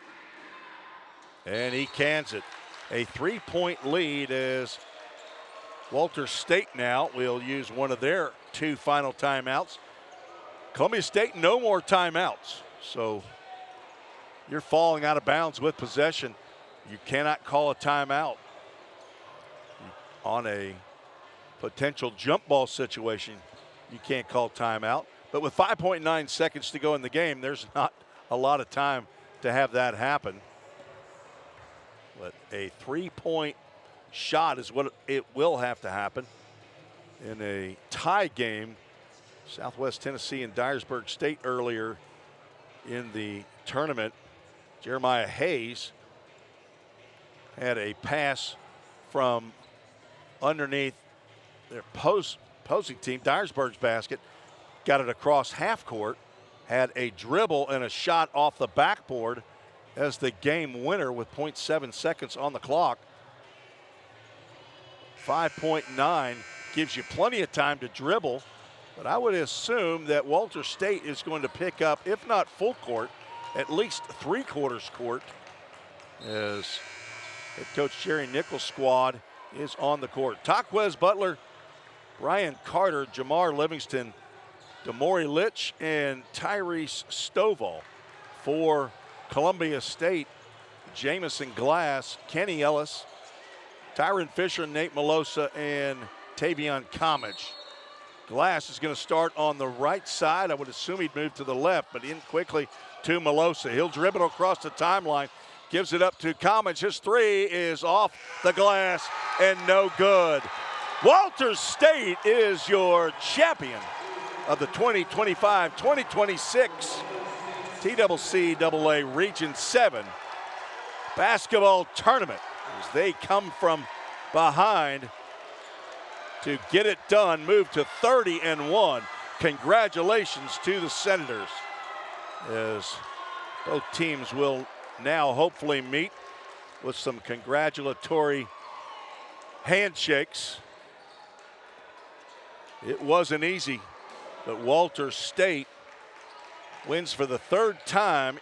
and he cans it. A 3-point lead as Walter State now will use one of their 2 final timeouts. Columbia State, no more timeouts. So you're falling out of bounds with possession. You cannot call a timeout on a potential jump ball situation. You can't call timeout. But with 5.9 seconds to go in the game, there's not a lot of time to have that happen. But a 3-point shot is what it will have to happen in a tie game. Southwest Tennessee and Dyersburg State earlier in the tournament. Jeremiah Hayes had a pass from underneath their opposing team, Dyersburg's basket, got it across half court, had a dribble and a shot off the backboard as the game winner with 0.7 seconds on the clock. 5.9 gives you plenty of time to dribble, but I would assume that Walter State is going to pick up, if not full court, at least 3/4 court, as head coach Jerry Nichols' squad is on the court. Taquez Butler, Brian Carter, Jamar Livingston, Damori Litch, and Tyrese Stovall. For Columbia State, Jamison Glass, Kenny Ellis, Tyron Fisher, Nate Melosa, and Tavion Comage. Glass is going to start on the right side. I would assume he'd move to the left, but in quickly to Melosa. He'll dribble across the timeline, gives it up to Comage. His 3 is off the glass and no good. Walter State is your champion of the 2025-2026 TCCAA Region 7 basketball tournament as they come from behind to get it done, move to 30-1. Congratulations to the Senators, as both teams will now hopefully meet with some congratulatory handshakes. It wasn't easy, but Walter State wins for the third time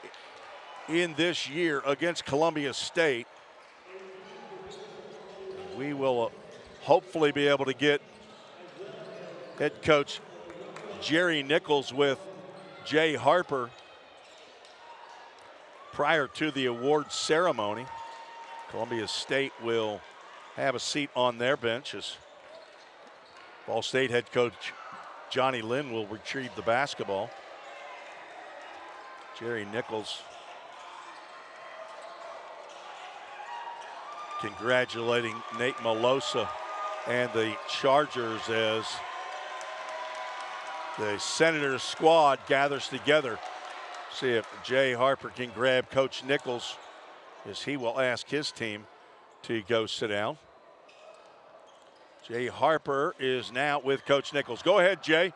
in this year against Columbia State. We will hopefully be able to get head coach Jerry Nichols with Jay Harper prior to the award ceremony. Columbia State will have a seat on their bench as VolState head coach Johnny Lynn will retrieve the basketball. Jerry Nichols congratulating Nate Malosa and the Chargers as the Senators squad gathers together. See if Jay Harper can grab Coach Nichols, as he will ask his team to go sit down. Jay Harper is now with Coach Nichols. Go ahead, Jay.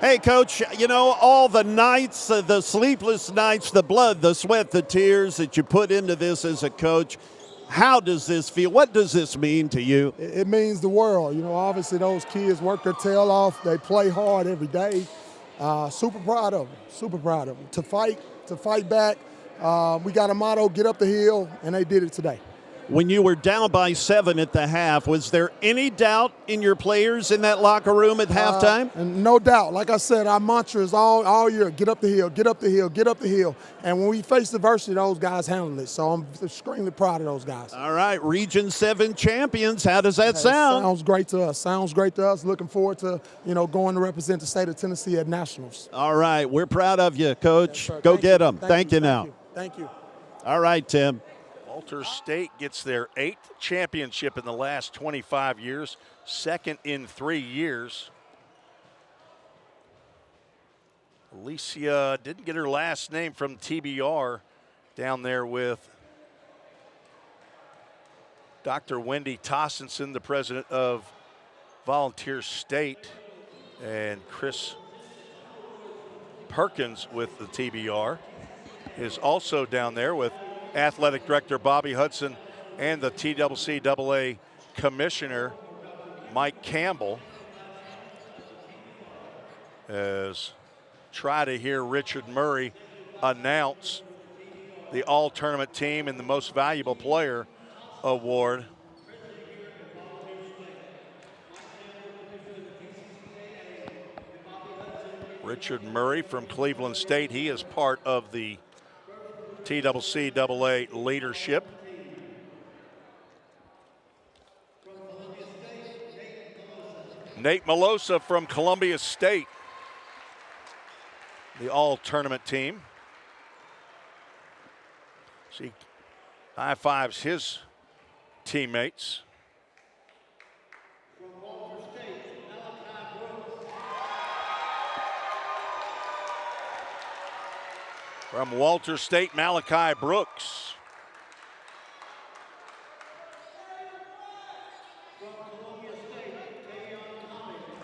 Hey, Coach, you know, all the nights, the sleepless nights, the blood, the sweat, the tears that you put into this as a coach, how does this feel? What does this mean to you? It means the world. You know, obviously those kids work their tail off. They play hard every day. Super proud of them, super proud of them. To fight back. We got a motto, get up the hill, and they did it today. When you were down by 7 at the half, was there any doubt in your players in that locker room at halftime? And no doubt. Like I said, our mantra is all year, get up the hill, get up the hill, get up the hill. And when we face adversity, those guys handle it. So I'm extremely proud of those guys. All right, Region 7 champions. How does that sound? Sounds great to us. Sounds great to us. Looking forward to, going to represent the state of Tennessee at Nationals. All right, we're proud of you, Coach. Yes, go get them. Thank you now. Thank you. All right, Tim. Walter State gets their 8th championship in the last 25 years, second in 3 years. Alicia didn't get her last name from TBR down there with Dr. Wendy Tossenson, the president of Volunteer State, and Chris Perkins with the TBR is also down there with Athletic Director Bobby Hudson and the TCCAA Commissioner Mike Campbell, as try to hear Richard Murray announce the all-tournament team and the most valuable player award. Richard Murray from Cleveland State, he is part of the TCCAA leadership. Nate Malosa from Columbia State, the all-tournament team. She high-fives his teammates. From Walter State, Malachi Brooks.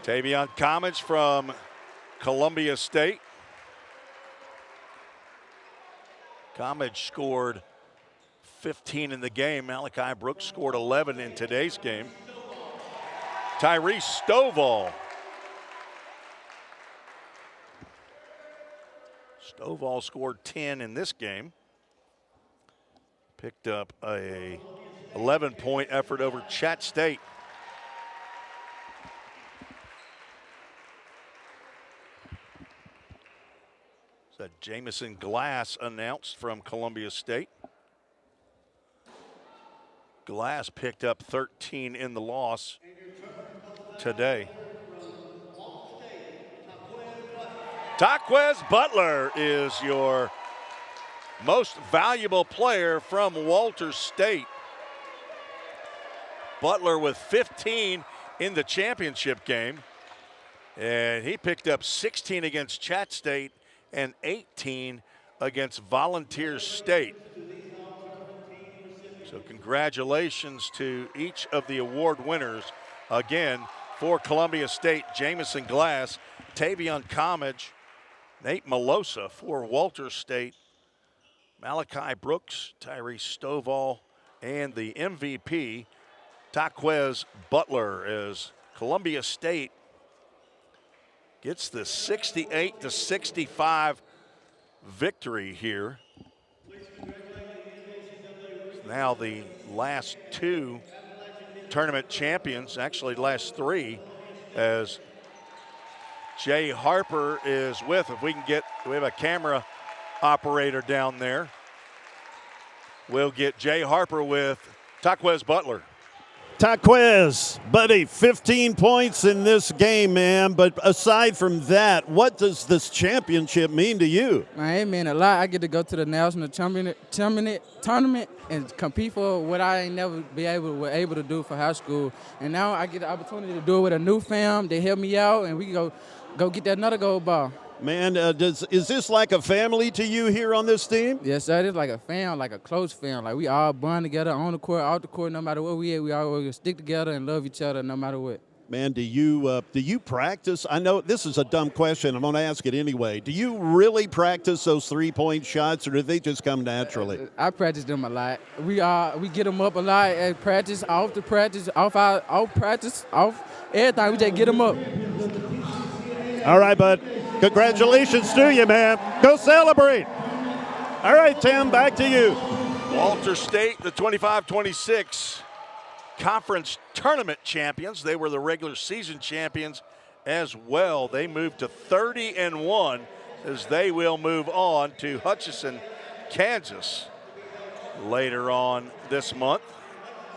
Tavion Comage from Columbia State. Comage scored 15 in the game. Malachi Brooks scored 11 in today's game. Tyrese Stovall. Stovall scored 10 in this game. Picked up a 11-point effort over Chat State. So Jamison Glass announced from Columbia State. Glass picked up 13 in the loss today. Taquez Butler is your most valuable player from Walter State. Butler with 15 in the championship game. And he picked up 16 against Chat State against Volunteer State. So congratulations to each of the award winners. Again, for Columbia State, Jamison Glass, Tavion Comage, Nate Melosa. For Walter State, Malachi Brooks, Tyree Stovall, and the MVP, Taquez Butler, as Columbia State gets the 68-65 victory here. Now the last two tournament champions, actually last three, as Jay Harper is with, if we can get, we have a camera operator down there. We'll get Jay Harper with Taquez Butler. Taquez, buddy, 15 points in this game, man. But aside from that, what does this championship mean to you? Man, it mean a lot. I get to go to the national tournament and compete for what I ain't never were able to do for high school. And now I get the opportunity to do it with a new fam. They help me out, and we can go get that another gold ball. Man, is this like a family to you here on this team? Yes, sir. It's like a fam, like a close fam. Like we all bond together on the court, out the court, no matter where we at. We all stick together and love each other no matter what. Man, do you practice? I know this is a dumb question. I'm going to ask it anyway. Do you really practice those three-point shots, or do they just come naturally? I practice them a lot. We get them up a lot at practice, off practice, off everything. We just get them up. All right, bud. Congratulations to you, man. Go celebrate. All right, Tim, back to you. Walter State, the 25-26 conference tournament champions. They were the regular season champions as well. They moved to 30-1 as they will move on to Hutchinson, Kansas later on this month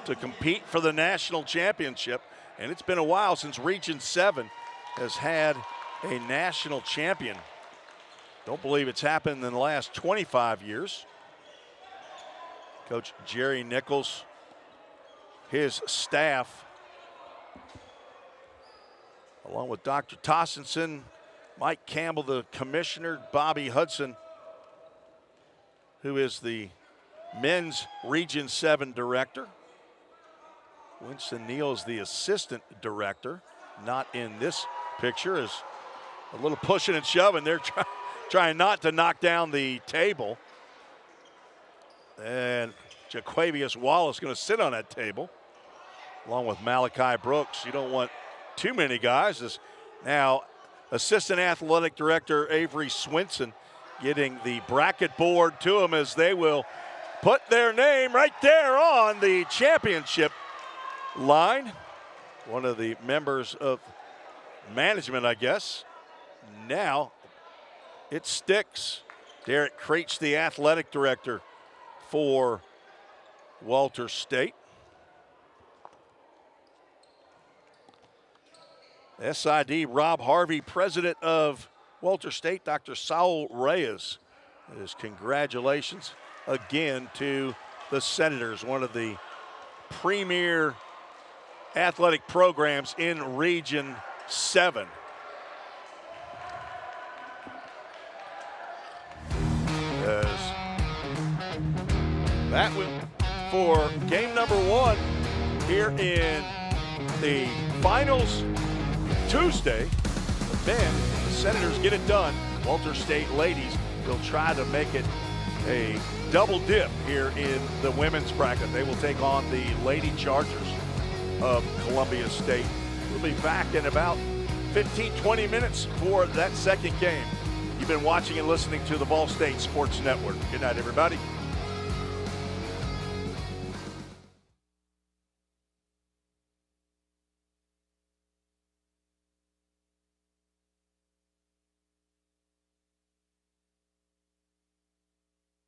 to compete for the national championship. And it's been a while since Region 7 has had a national champion. Don't believe it's happened in the last 25 years. Coach Jerry Nichols, his staff, along with Dr. Tossenson, Mike Campbell, the commissioner, Bobby Hudson, who is the men's Region 7 director. Winston Neal is the assistant director, not in this picture, is a little pushing and shoving. They're trying not to knock down the table. And Jaquavius Wallace going to sit on that table, along with Malachi Brooks. You don't want too many guys. As now, Assistant Athletic Director Avery Swinson getting the bracket board to him as they will put their name right there on the championship line. One of the members of management, I guess. Now it sticks. Derek Creech, the athletic director for Walter State. SID Rob Harvey, president of Walter State, Dr. Saul Reyes. His congratulations again to the Senators, one of the premier athletic programs in Region 7. That was for game number 1 here in the finals Tuesday. But then the Senators get it done. Walter State ladies will try to make it a double dip here in the women's bracket. They will take on the Lady Chargers of Columbia State. We'll be back in about 15-20 minutes for that second game. You've been watching and listening to the VolState Sports Network. Good night, everybody.